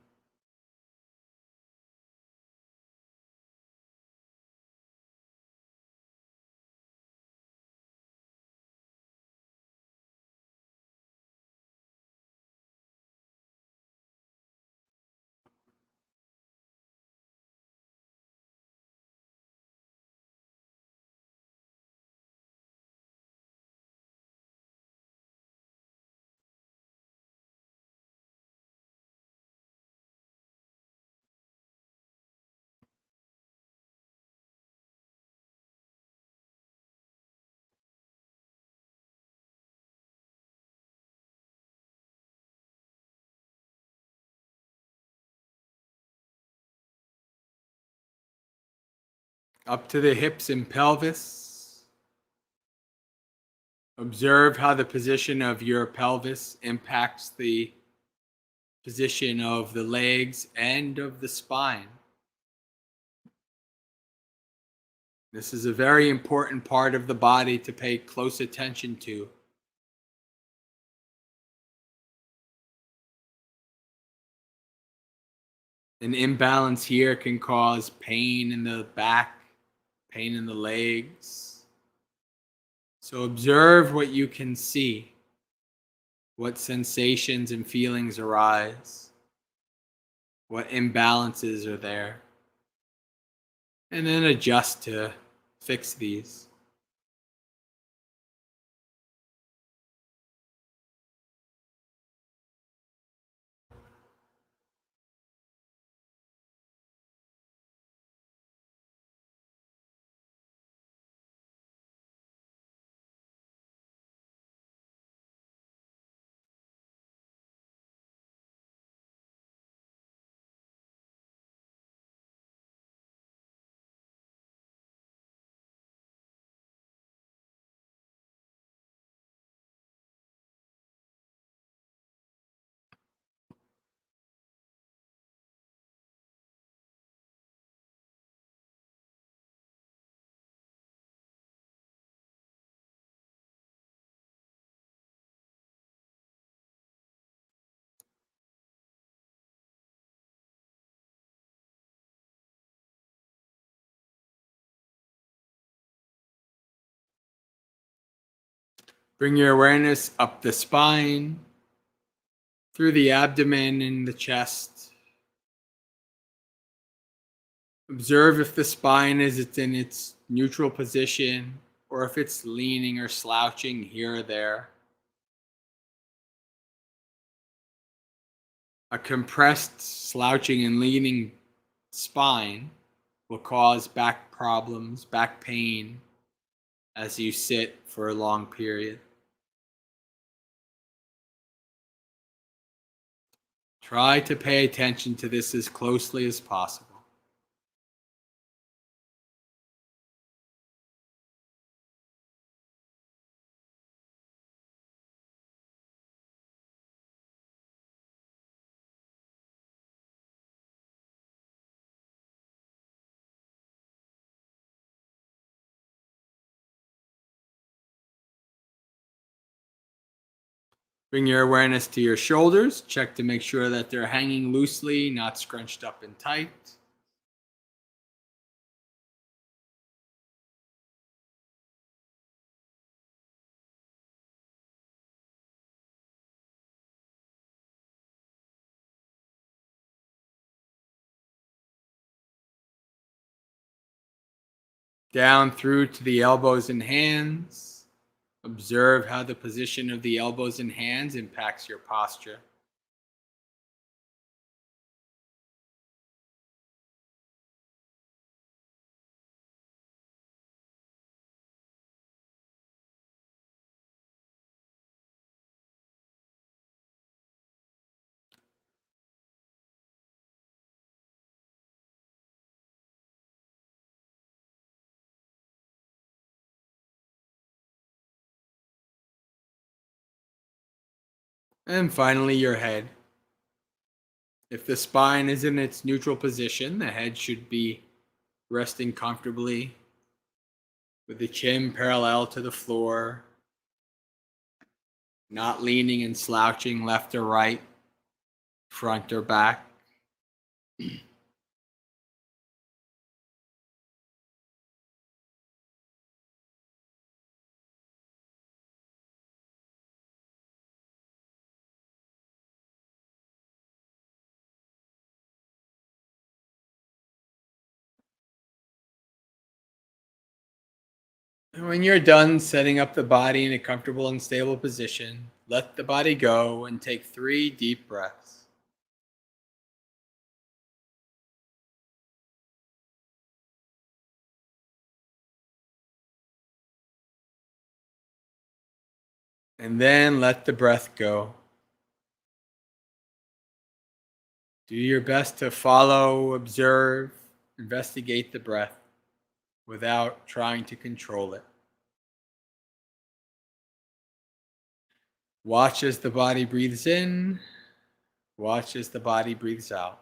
Speaker 1: Up to the hips and pelvis. Observe how the position of your pelvis impacts the position of the legs and of the spine. This is a very important part of the body to pay close attention to. An imbalance here can cause pain in the back, pain in the legs. So observe what you can see, what sensations and feelings arise, what imbalances are there, and then adjust to fix these. Bring your awareness up the spine, through the abdomen and the chest. Observe if the spine is in its neutral position or if it's leaning or slouching here or there. A compressed, slouching, and leaning spine will cause back problems, back pain, as you sit for a long period. Try to pay attention to this as closely as possible. Bring your awareness to your shoulders. Check to make sure that they're hanging loosely, not scrunched up and tight. Down through to the elbows and hands. Observe how the position of the elbows and hands impacts your posture. And finally, your head. If the spine is in its neutral position, the head should be resting comfortably with the chin parallel to the floor, not leaning and slouching left or right, front or back. And when you're done setting up the body in a comfortable and stable position, let the body go and take 3 deep breaths. And then let the breath go. Do your best to follow, observe, investigate the breath without trying to control it. Watch as the body breathes in. Watch as the body breathes out.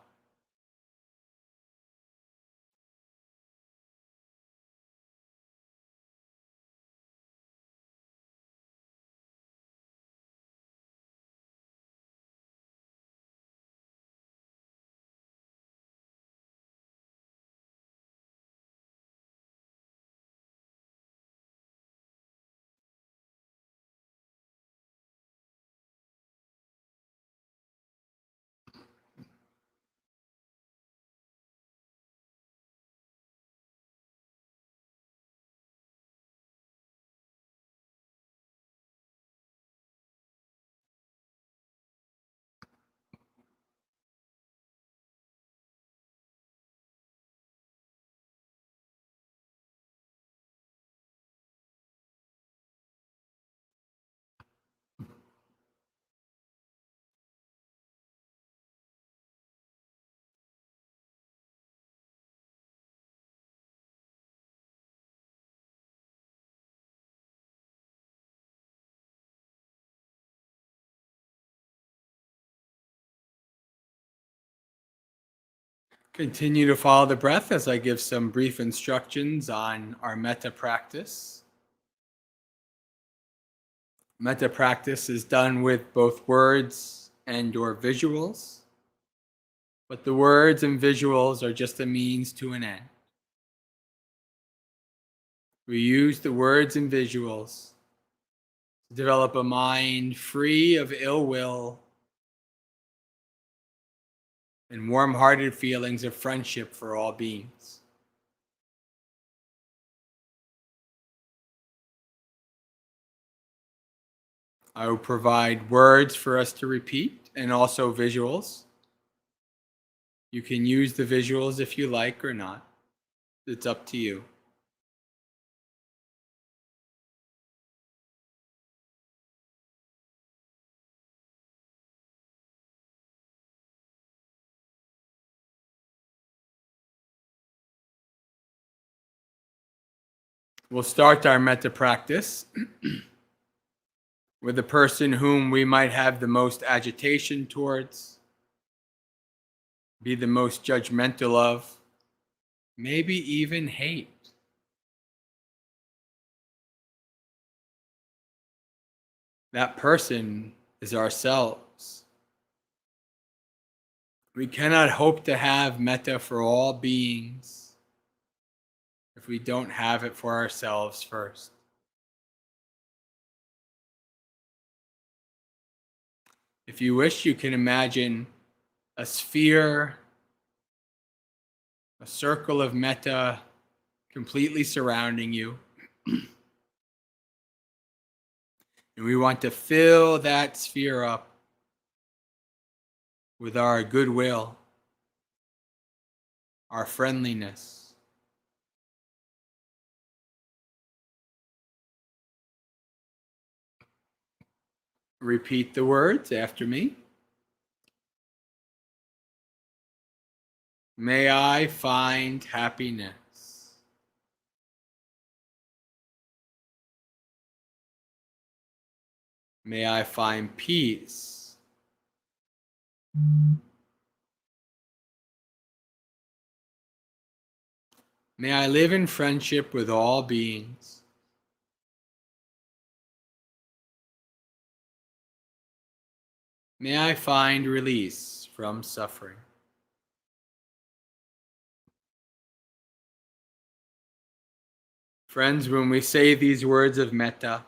Speaker 1: Continue to follow the breath as I give some brief instructions on our metta practice. Metta practice is done with both words and or visuals, but the words and visuals are just a means to an end. We use the words and visuals to develop a mind free of ill will and warm-hearted feelings of friendship for all beings. I will provide words for us to repeat and also visuals. You can use the visuals if you like or not. It's up to you. We'll start our metta practice with a person whom we might have the most agitation towards, be the most judgmental of, maybe even hate. That person is ourselves. We cannot hope to have metta for all beings if we don't have it for ourselves first. If you wish, you can imagine a sphere, a circle of metta completely surrounding you. And we want to fill that sphere up with our goodwill, our friendliness. Repeat the words after me. May I find happiness. May I find peace. May I live in friendship with all beings. May I find release from suffering. Friends, when we say these words of metta,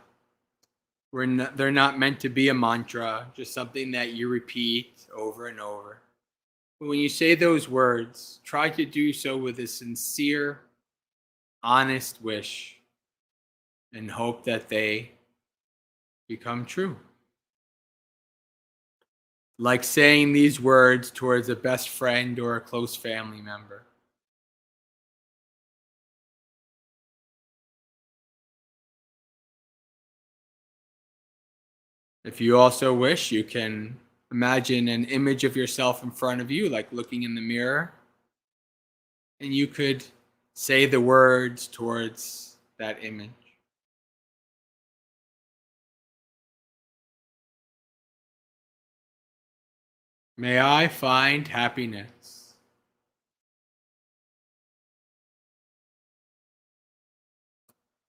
Speaker 1: they're not meant to be a mantra, just something that you repeat over and over. But when you say those words, try to do so with a sincere, honest wish and hope that they become true. Like saying these words towards a best friend or a close family member. If you also wish, you can imagine an image of yourself in front of you, like looking in the mirror. And you could say the words towards that image. May I find happiness.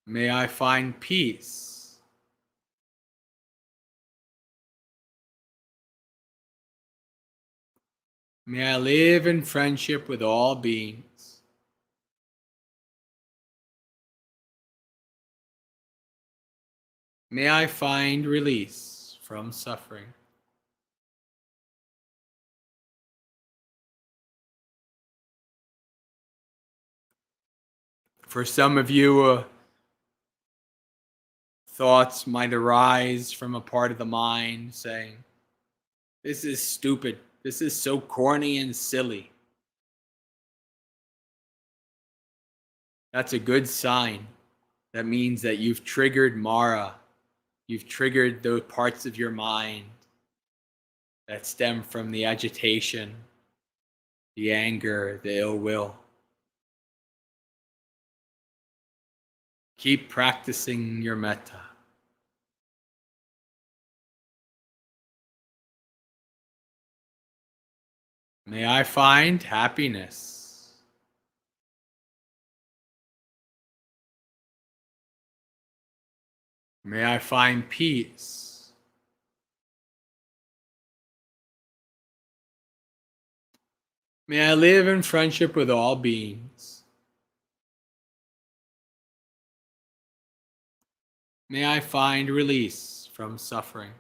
Speaker 1: May I find peace. May I live in friendship with all beings. May I find release from suffering. For some of you, thoughts might arise from a part of the mind saying, "This is stupid. This is so corny and silly." That's a good sign. That means that you've triggered Mara. You've triggered those parts of your mind that stem from the agitation, the anger, the ill will. Keep practicing your metta. May I find happiness. May I find peace. May I live in friendship with all beings. May I find release from suffering.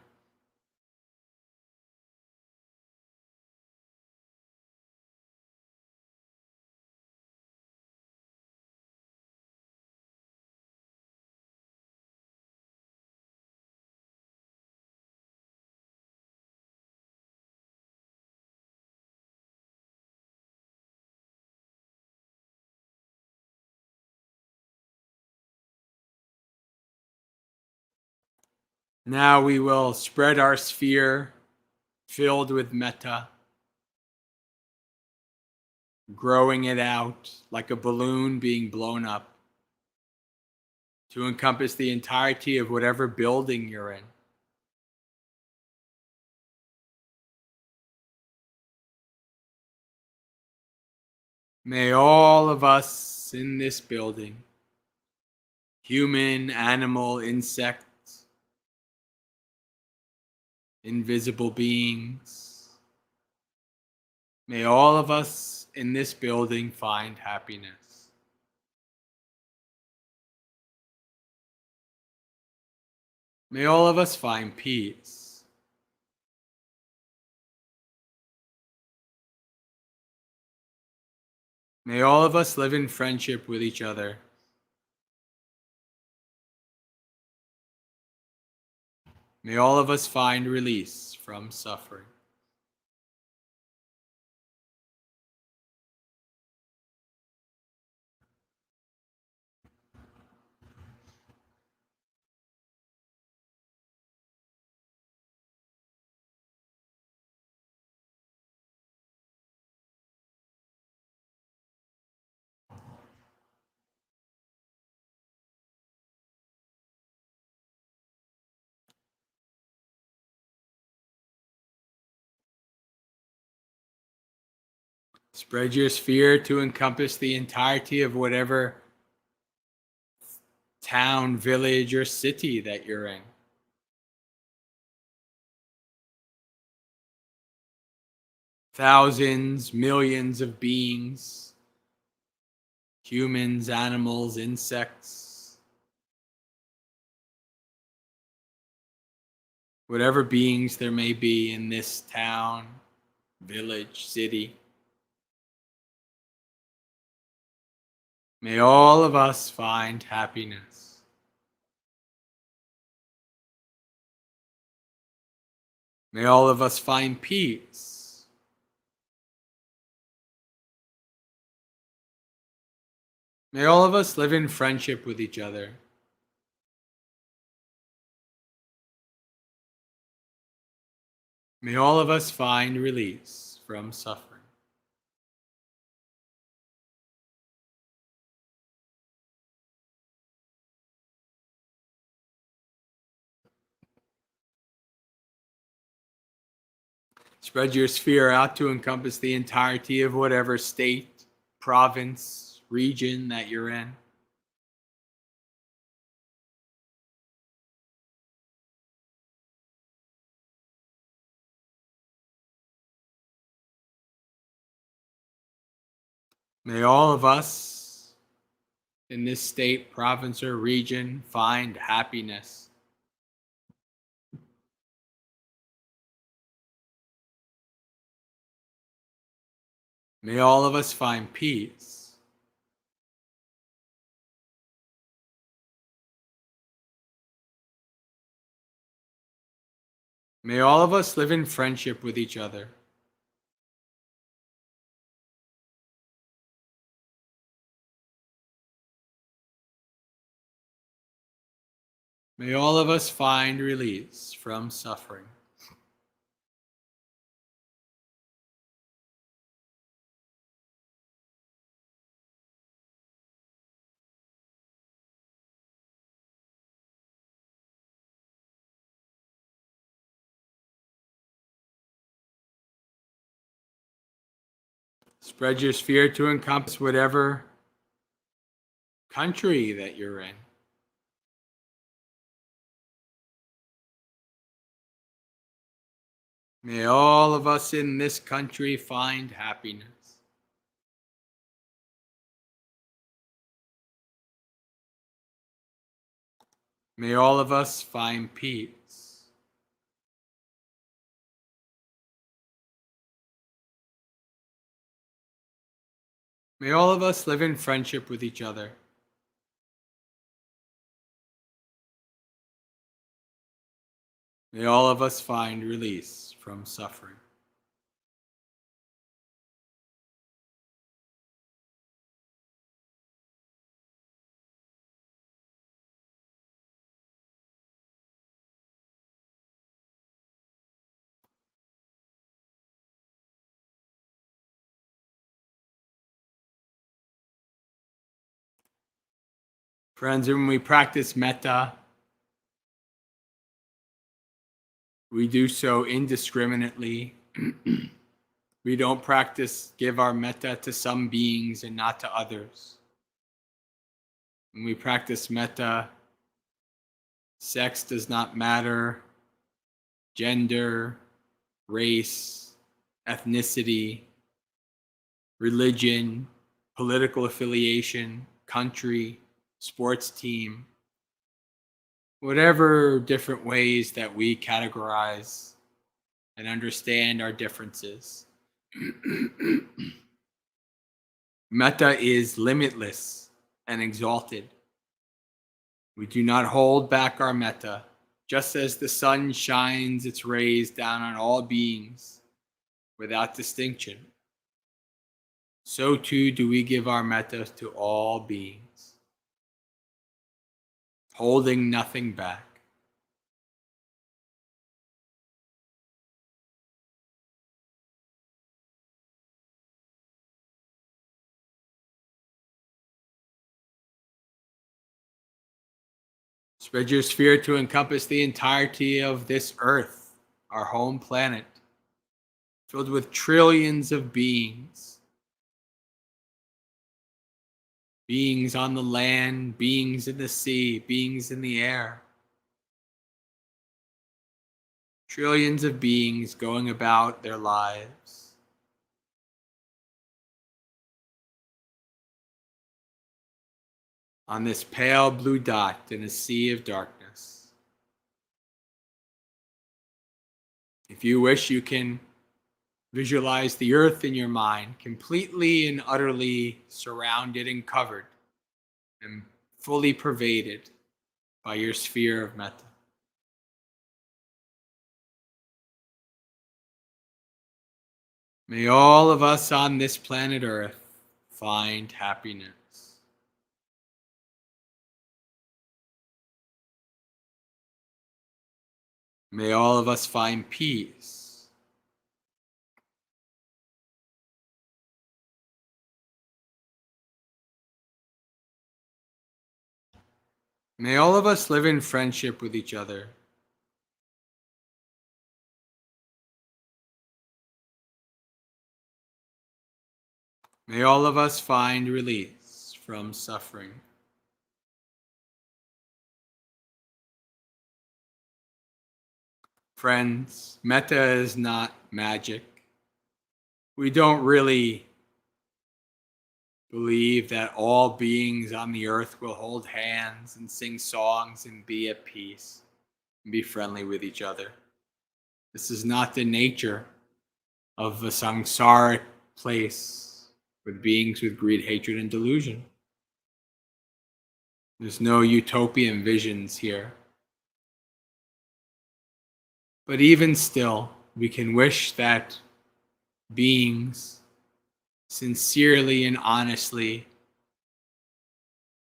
Speaker 1: Now we will spread our sphere filled with metta, growing it out like a balloon being blown up to encompass the entirety of whatever building you're in. May all of us in this building, human, animal, insect, invisible beings, may all of us in this building find happiness. May all of us find peace. May all of us live in friendship with each other. May all of us find release from suffering. Spread your sphere to encompass the entirety of whatever town, village, or city that you're in. thousands, millions of beings, humans, animals, insects, whatever beings there may be in this town, village, city. May all of us find happiness. May all of us find peace. May all of us live in friendship with each other. May all of us find release from suffering. Spread your sphere out to encompass the entirety of whatever state, province, region that you're in. May all of us in this state, province, or region find happiness. May all of us find peace. May all of us live in friendship with each other. May all of us find release from suffering. Spread your sphere to encompass whatever country that you're in. May all of us in this country find happiness. May all of us find peace. May all of us live in friendship with each other. May all of us find release from suffering. Friends, when we practice metta, we do so indiscriminately. We don't give our metta to some beings and not to others. When we practice metta, sex does not matter, gender, race, ethnicity, religion, political affiliation, country, sports team, whatever different ways that we categorize and understand our differences. Metta is limitless and exalted. We do not hold back our metta, just as the sun shines its rays down on all beings without distinction. So too do we give our metta to all beings, holding nothing back. Spread your sphere to encompass the entirety of this earth, our home planet, filled with trillions of beings. Beings on the land, beings in the sea, beings in the air. Trillions of beings going about their lives, on this pale blue dot in a sea of darkness. If you wish, you can visualize the earth in your mind, completely and utterly surrounded and covered and fully pervaded by your sphere of metta. May all of us on this planet Earth find happiness. May all of us find peace. May all of us live in friendship with each other. May all of us find release from suffering. Friends, metta is not magic. We don't really believe that all beings on the earth will hold hands and sing songs and be at peace and be friendly with each other. This is not the nature of a samsaric place with beings with greed, hatred, and delusion. There's no utopian visions here. But even still, we can wish that beings sincerely and honestly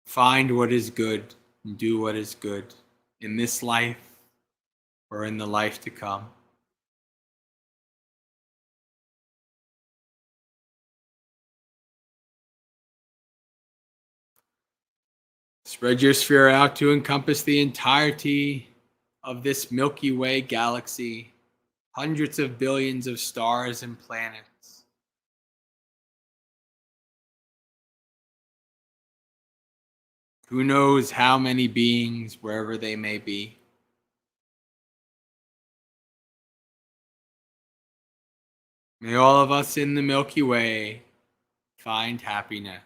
Speaker 1: find what is good and do what is good in this life or in the life to come. Spread your sphere out to encompass the entirety of this Milky Way galaxy, hundreds of billions of stars and planets. Who knows how many beings, wherever they may be. May all of us in the Milky Way find happiness.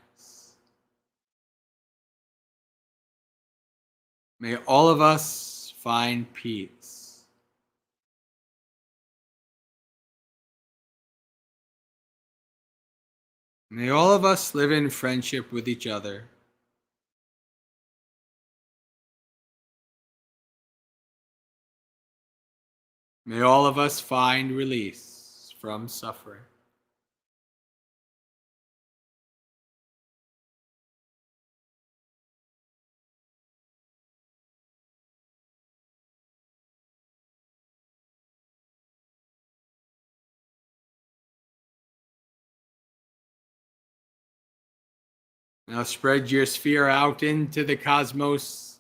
Speaker 1: May all of us find peace. May all of us live in friendship with each other. May all of us find release from suffering. Now spread your sphere out into the cosmos,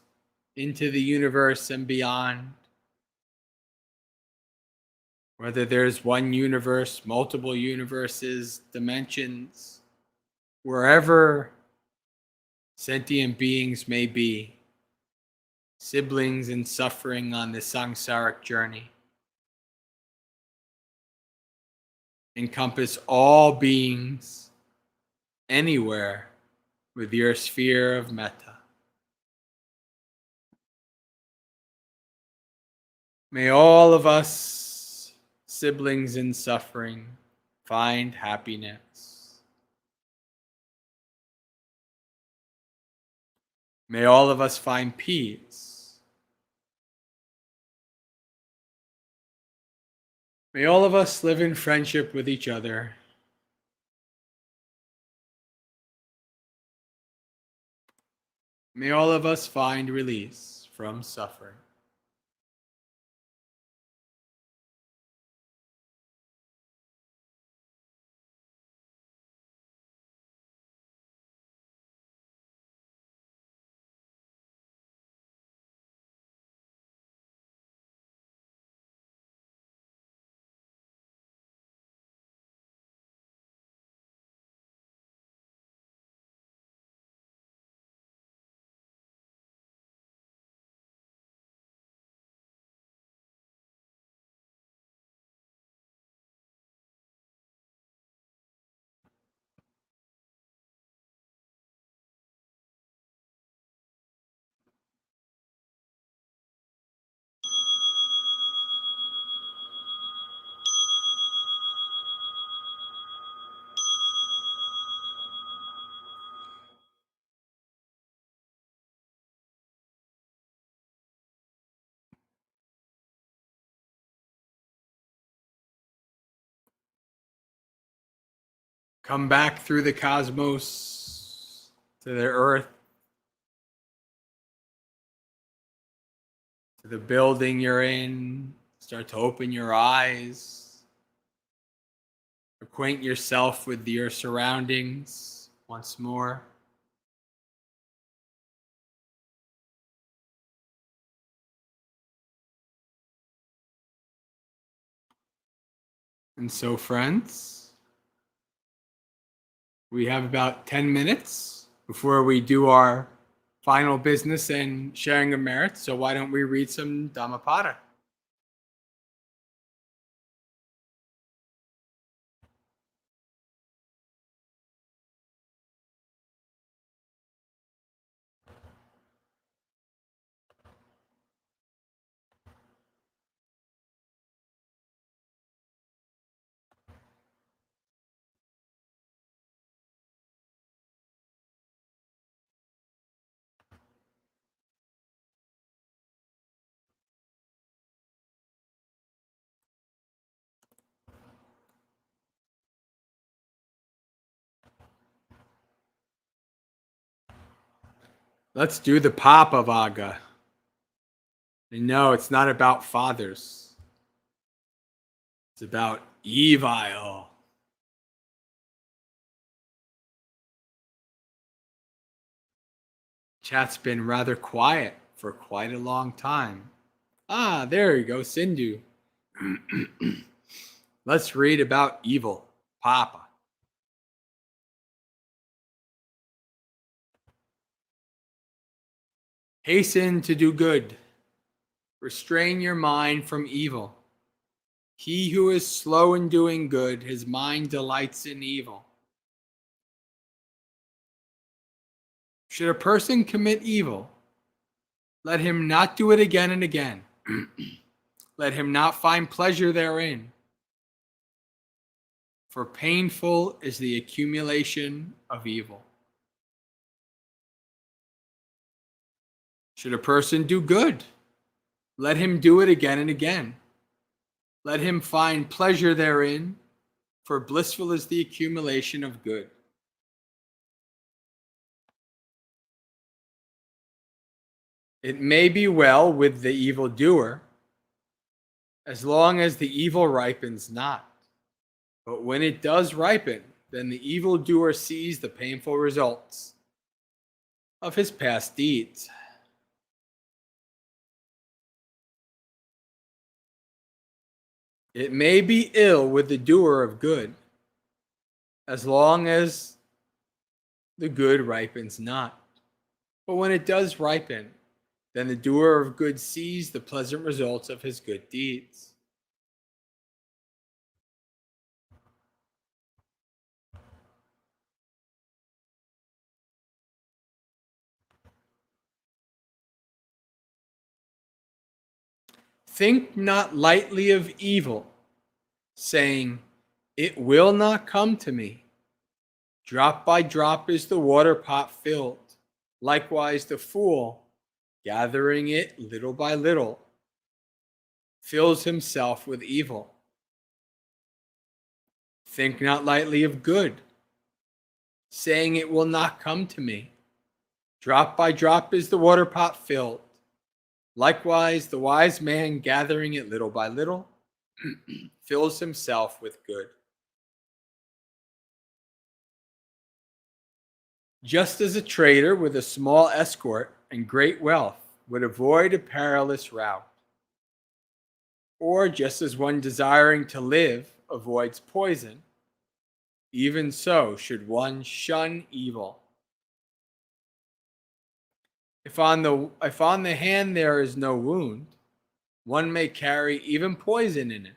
Speaker 1: into the universe and beyond. Whether there's one universe, multiple universes, dimensions, wherever sentient beings may be, siblings in suffering on the samsaric journey. Encompass all beings anywhere with your sphere of metta. May all of us, siblings in suffering, find happiness. May all of us find peace. May all of us live in friendship with each other. May all of us find release from suffering. Come back through the cosmos to the earth, to the building you're in. Start to open your eyes. Acquaint yourself with your surroundings once more. And so, friends, we have about 10 minutes before we do our final business and sharing of merit. So why don't we read some Dhammapada? Let's do the Papa Vaga. And no, it's not about fathers. It's about evil. Chat's been rather quiet for quite a long time. Ah, there you go, Sindhu. Let's read about evil. Papa. Hasten to do good. Restrain your mind from evil. He who is slow in doing good, his mind delights in evil. Should a person commit evil, let him not do it again and again. Let him not find pleasure therein. For painful is the accumulation of evil. Should a person do good, let him do it again and again. Let him find pleasure therein, for blissful is the accumulation of good. It may be well with the evildoer, as long as the evil ripens not. But when it does ripen, then the evildoer sees the painful results of his past deeds. It may be ill with the doer of good, as long as the good ripens not. But when it does ripen, then the doer of good sees the pleasant results of his good deeds. Think not lightly of evil, saying, "It will not come to me." Drop by drop is the water pot filled. Likewise, the fool, gathering it little by little, fills himself with evil. Think not lightly of good, saying, "It will not come to me." Drop by drop is the water pot filled. Likewise, the wise man, gathering it little by little, fills himself with good. Just as a trader with a small escort and great wealth would avoid a perilous route, or just as one desiring to live avoids poison, even so should one shun evil. If on the hand there is no wound, one may carry even poison in it.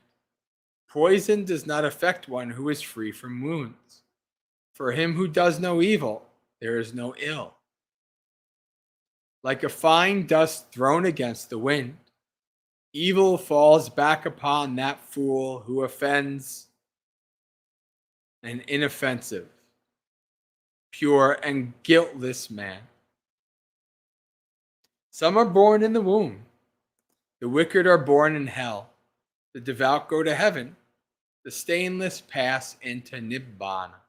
Speaker 1: Poison does not affect one who is free from wounds. For him who does no evil, there is no ill. Like a fine dust thrown against the wind, evil falls back upon that fool who offends an inoffensive, pure, and guiltless man. Some are born in the womb. The wicked are born in hell. The devout go to heaven. The stainless pass into Nibbana.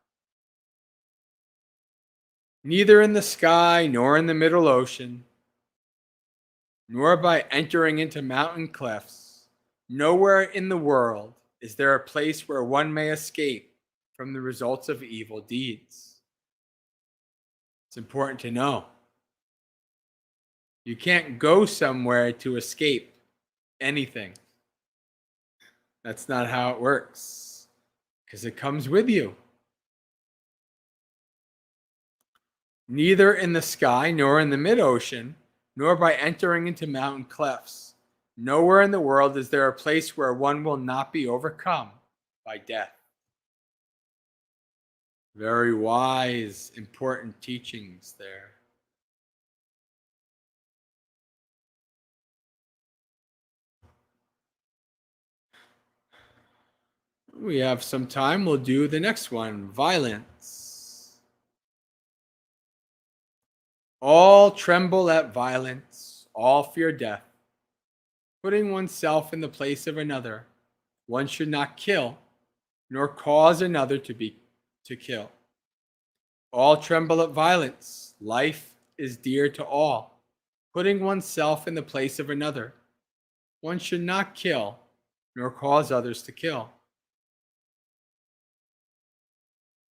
Speaker 1: Neither in the sky nor in the middle ocean, nor by entering into mountain clefts, nowhere in the world is there a place where one may escape from the results of evil deeds. It's important to know. You can't go somewhere to escape anything. That's not how it works, because it comes with you. Neither in the sky nor in the mid-ocean, nor by entering into mountain clefts. Nowhere in the world is there a place where one will not be overcome by death. Very wise, important teachings there. We have some time. We'll do the next one. Violence. All tremble at violence. All fear death. Putting oneself in the place of another, one should not kill, nor cause another to kill. All tremble at violence. Life is dear to all. Putting oneself in the place of another, one should not kill, nor cause others to kill.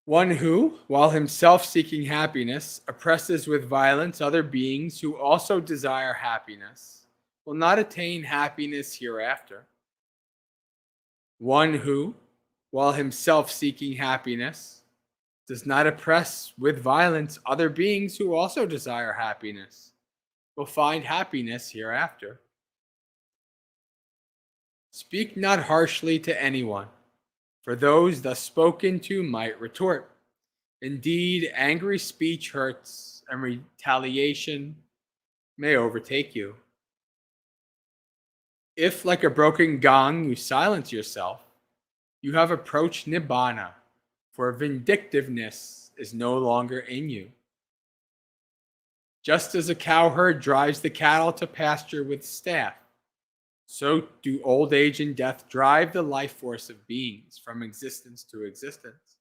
Speaker 1: One who, while himself seeking happiness, oppresses with violence other beings who also desire happiness, will not attain happiness hereafter. One who, while himself seeking happiness, does not oppress with violence other beings who also desire happiness, will find happiness hereafter. Speak not harshly to anyone, for those thus spoken to might retort. Indeed, angry speech hurts, and retaliation may overtake you. If, like a broken gong, you silence yourself, you have approached nibbana, for vindictiveness is no longer in you. Just as a cowherd drives the cattle to pasture with staff, so do old age and death drive the life force of beings from existence to existence.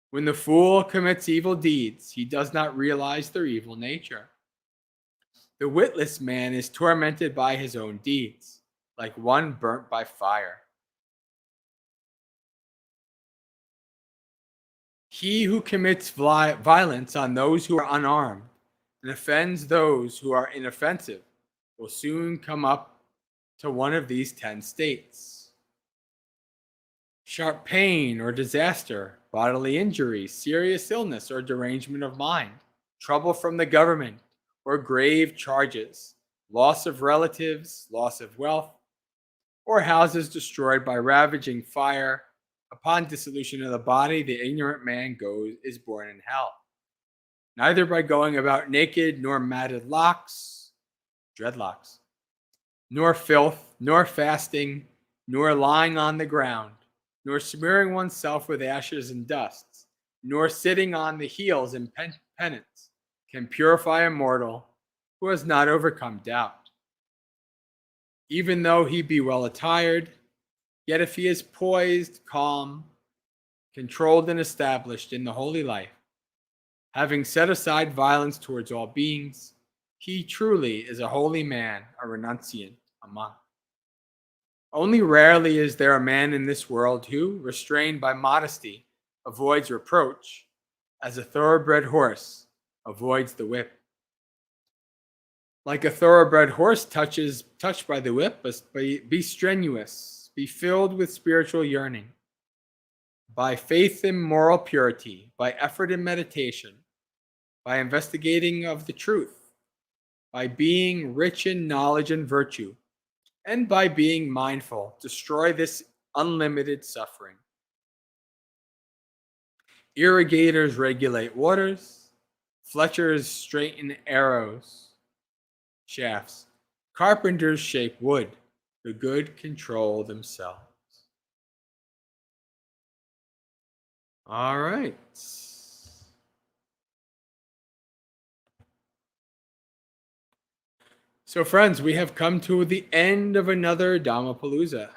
Speaker 1: When the fool commits evil deeds, he does not realize their evil nature. The witless man is tormented by his own deeds, like one burnt by fire. He who commits violence on those who are unarmed and offends those who are inoffensive will soon come up to one of these 10 states. Sharp pain or disaster, bodily injury, serious illness or derangement of mind, trouble from the government or grave charges, loss of relatives, loss of wealth, or houses destroyed by ravaging fire. Upon dissolution of the body, the ignorant man is born in hell, neither by going about naked, nor matted locks, dreadlocks, nor filth, nor fasting, nor lying on the ground, nor smearing oneself with ashes and dusts, nor sitting on the heels in penance, can purify a mortal who has not overcome doubt. Even though he be well attired, yet if he is poised, calm, controlled, and established in the holy life, having set aside violence towards all beings, he truly is a holy man, a renunciant, a monk. Only rarely is there a man in this world who, restrained by modesty, avoids reproach, as a thoroughbred horse avoids the whip. Like a thoroughbred horse touched by the whip, be strenuous, be filled with spiritual yearning. By faith in moral purity, by effort in meditation, by investigating of the truth, by being rich in knowledge and virtue, and by being mindful, destroy this unlimited suffering. Irrigators regulate waters, fletchers straighten shafts, carpenters shape wood, the good control themselves. All right. So, friends, we have come to the end of another Dhammapalooza.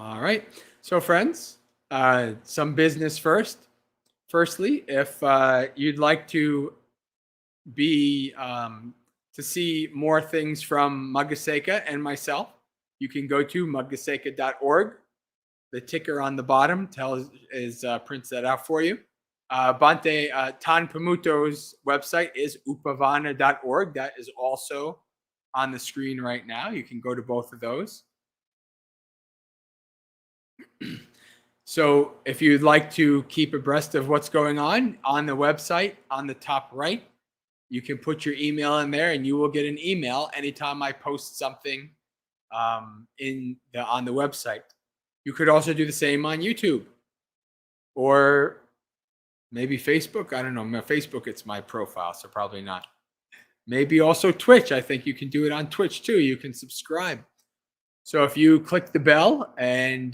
Speaker 1: All right. So, friends, some business first. Firstly, if you'd like to be to see more things from Maggasekha and myself, you can go to maggasekha.org. The ticker on the bottom prints that out for you. Bhante Tahn Pamutto's website is upavana.org. That is also on the screen right now. You can go to both of those. So if you'd like to keep abreast of what's going on the website, on the top right, you can put your email in there and you will get an email anytime I post something on the website. You could also do the same on YouTube or maybe Facebook. I don't know. Facebook, it's my profile, so probably not. Maybe also Twitch. I think you can do it on Twitch too. You can subscribe. So if you click the bell and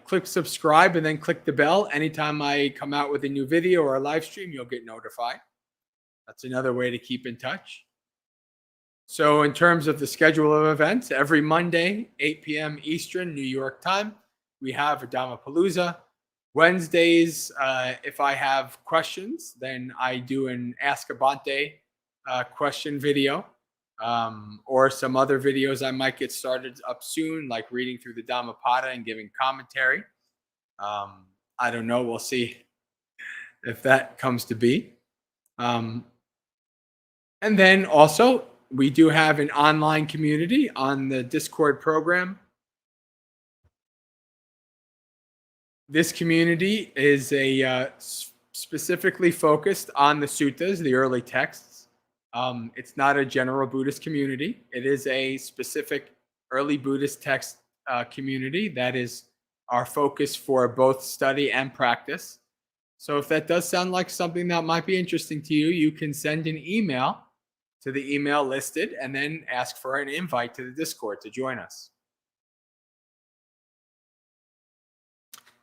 Speaker 1: click subscribe and then click the bell. Anytime I come out with a new video or a live stream, you'll get notified. That's another way to keep in touch. So in terms of the schedule of events, every Monday, 8 p.m. Eastern, New York time, we have a Dhammapalooza. Wednesdays, if I have questions, then I do an Ask a Bhante question video. Or some other videos I might get started up soon, like reading through the Dhammapada and giving commentary. I don't know. We'll see if that comes to be. And then also, we do have an online community on the Discord program. This community is specifically focused on the suttas, the early texts. It's not a general Buddhist community. It is a specific early Buddhist text community that is our focus for both study and practice. So if that does sound like something that might be interesting to you, you can send an email to the email listed and then ask for an invite to the Discord to join us.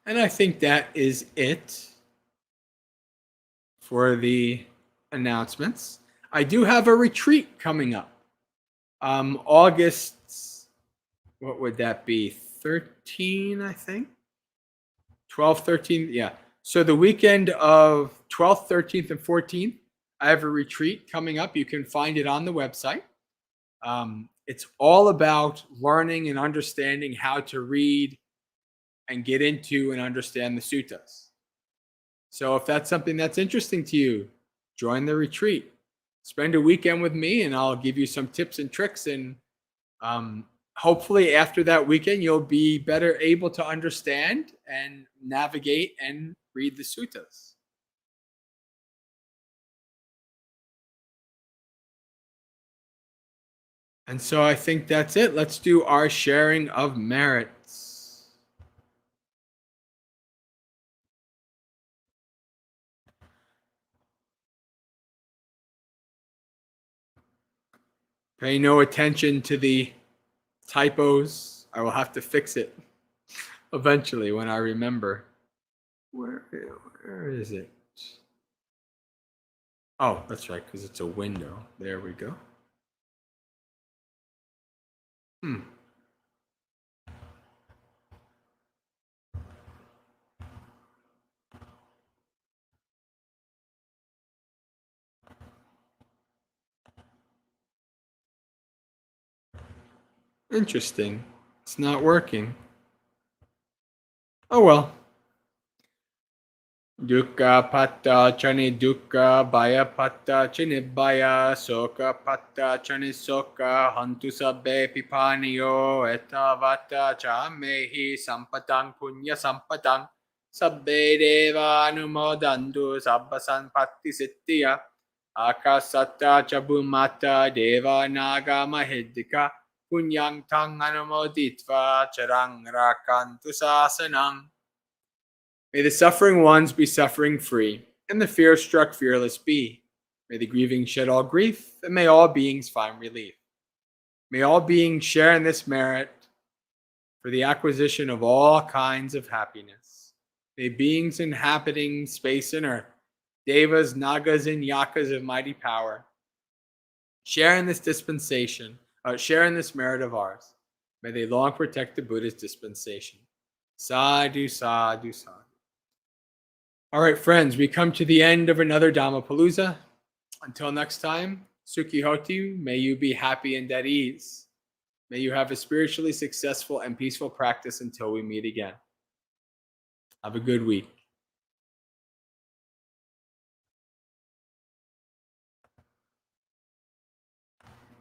Speaker 1: And I think that is it for the announcements. I do have a retreat coming up. August, what would that be? 13, I think? 12, 13, yeah. So the weekend of 12th, 13th, and 14th, I have a retreat coming up. You can find it on the website. It's all about learning and understanding how to read and get into and understand the suttas. So if that's something that's interesting to you, join the retreat. Spend a weekend with me and I'll give you some tips and tricks. And hopefully after that weekend, you'll be better able to understand and navigate and read the suttas. And so I think that's it. Let's do our sharing of merits. Pay no attention to the typos. I will have to fix it eventually when I remember. Where is it? Oh, that's right, because it's a window. There we go. Interesting. It's not working. Oh well. Dukkha patta chani dukkha, bhaya patta chani bhaya, soka patta chani soka, hantu sabbe pipaniyo, etavata cha mehi sampatang punya sampatang, sabbe deva anumodantu sabba sanpatti siddhya, akasatta cha bhumata deva naga mahidika, punyang tang anumoditva charang rakantu sasanam. May the suffering ones be suffering free, and the fear-struck fearless be. May the grieving shed all grief, and may all beings find relief. May all beings share in this merit for the acquisition of all kinds of happiness. May beings inhabiting space and earth, devas, nagas, and yakas of mighty power, share in this dispensation, share in this merit of ours. May they long protect the Buddha's dispensation. Sadhu, sadhu, sadhu. All right, friends, we come to the end of another Dhammapalooza. Until next time, Sukhi Hoti, may you be happy and at ease. May you have a spiritually successful and peaceful practice until we meet again. Have a good week.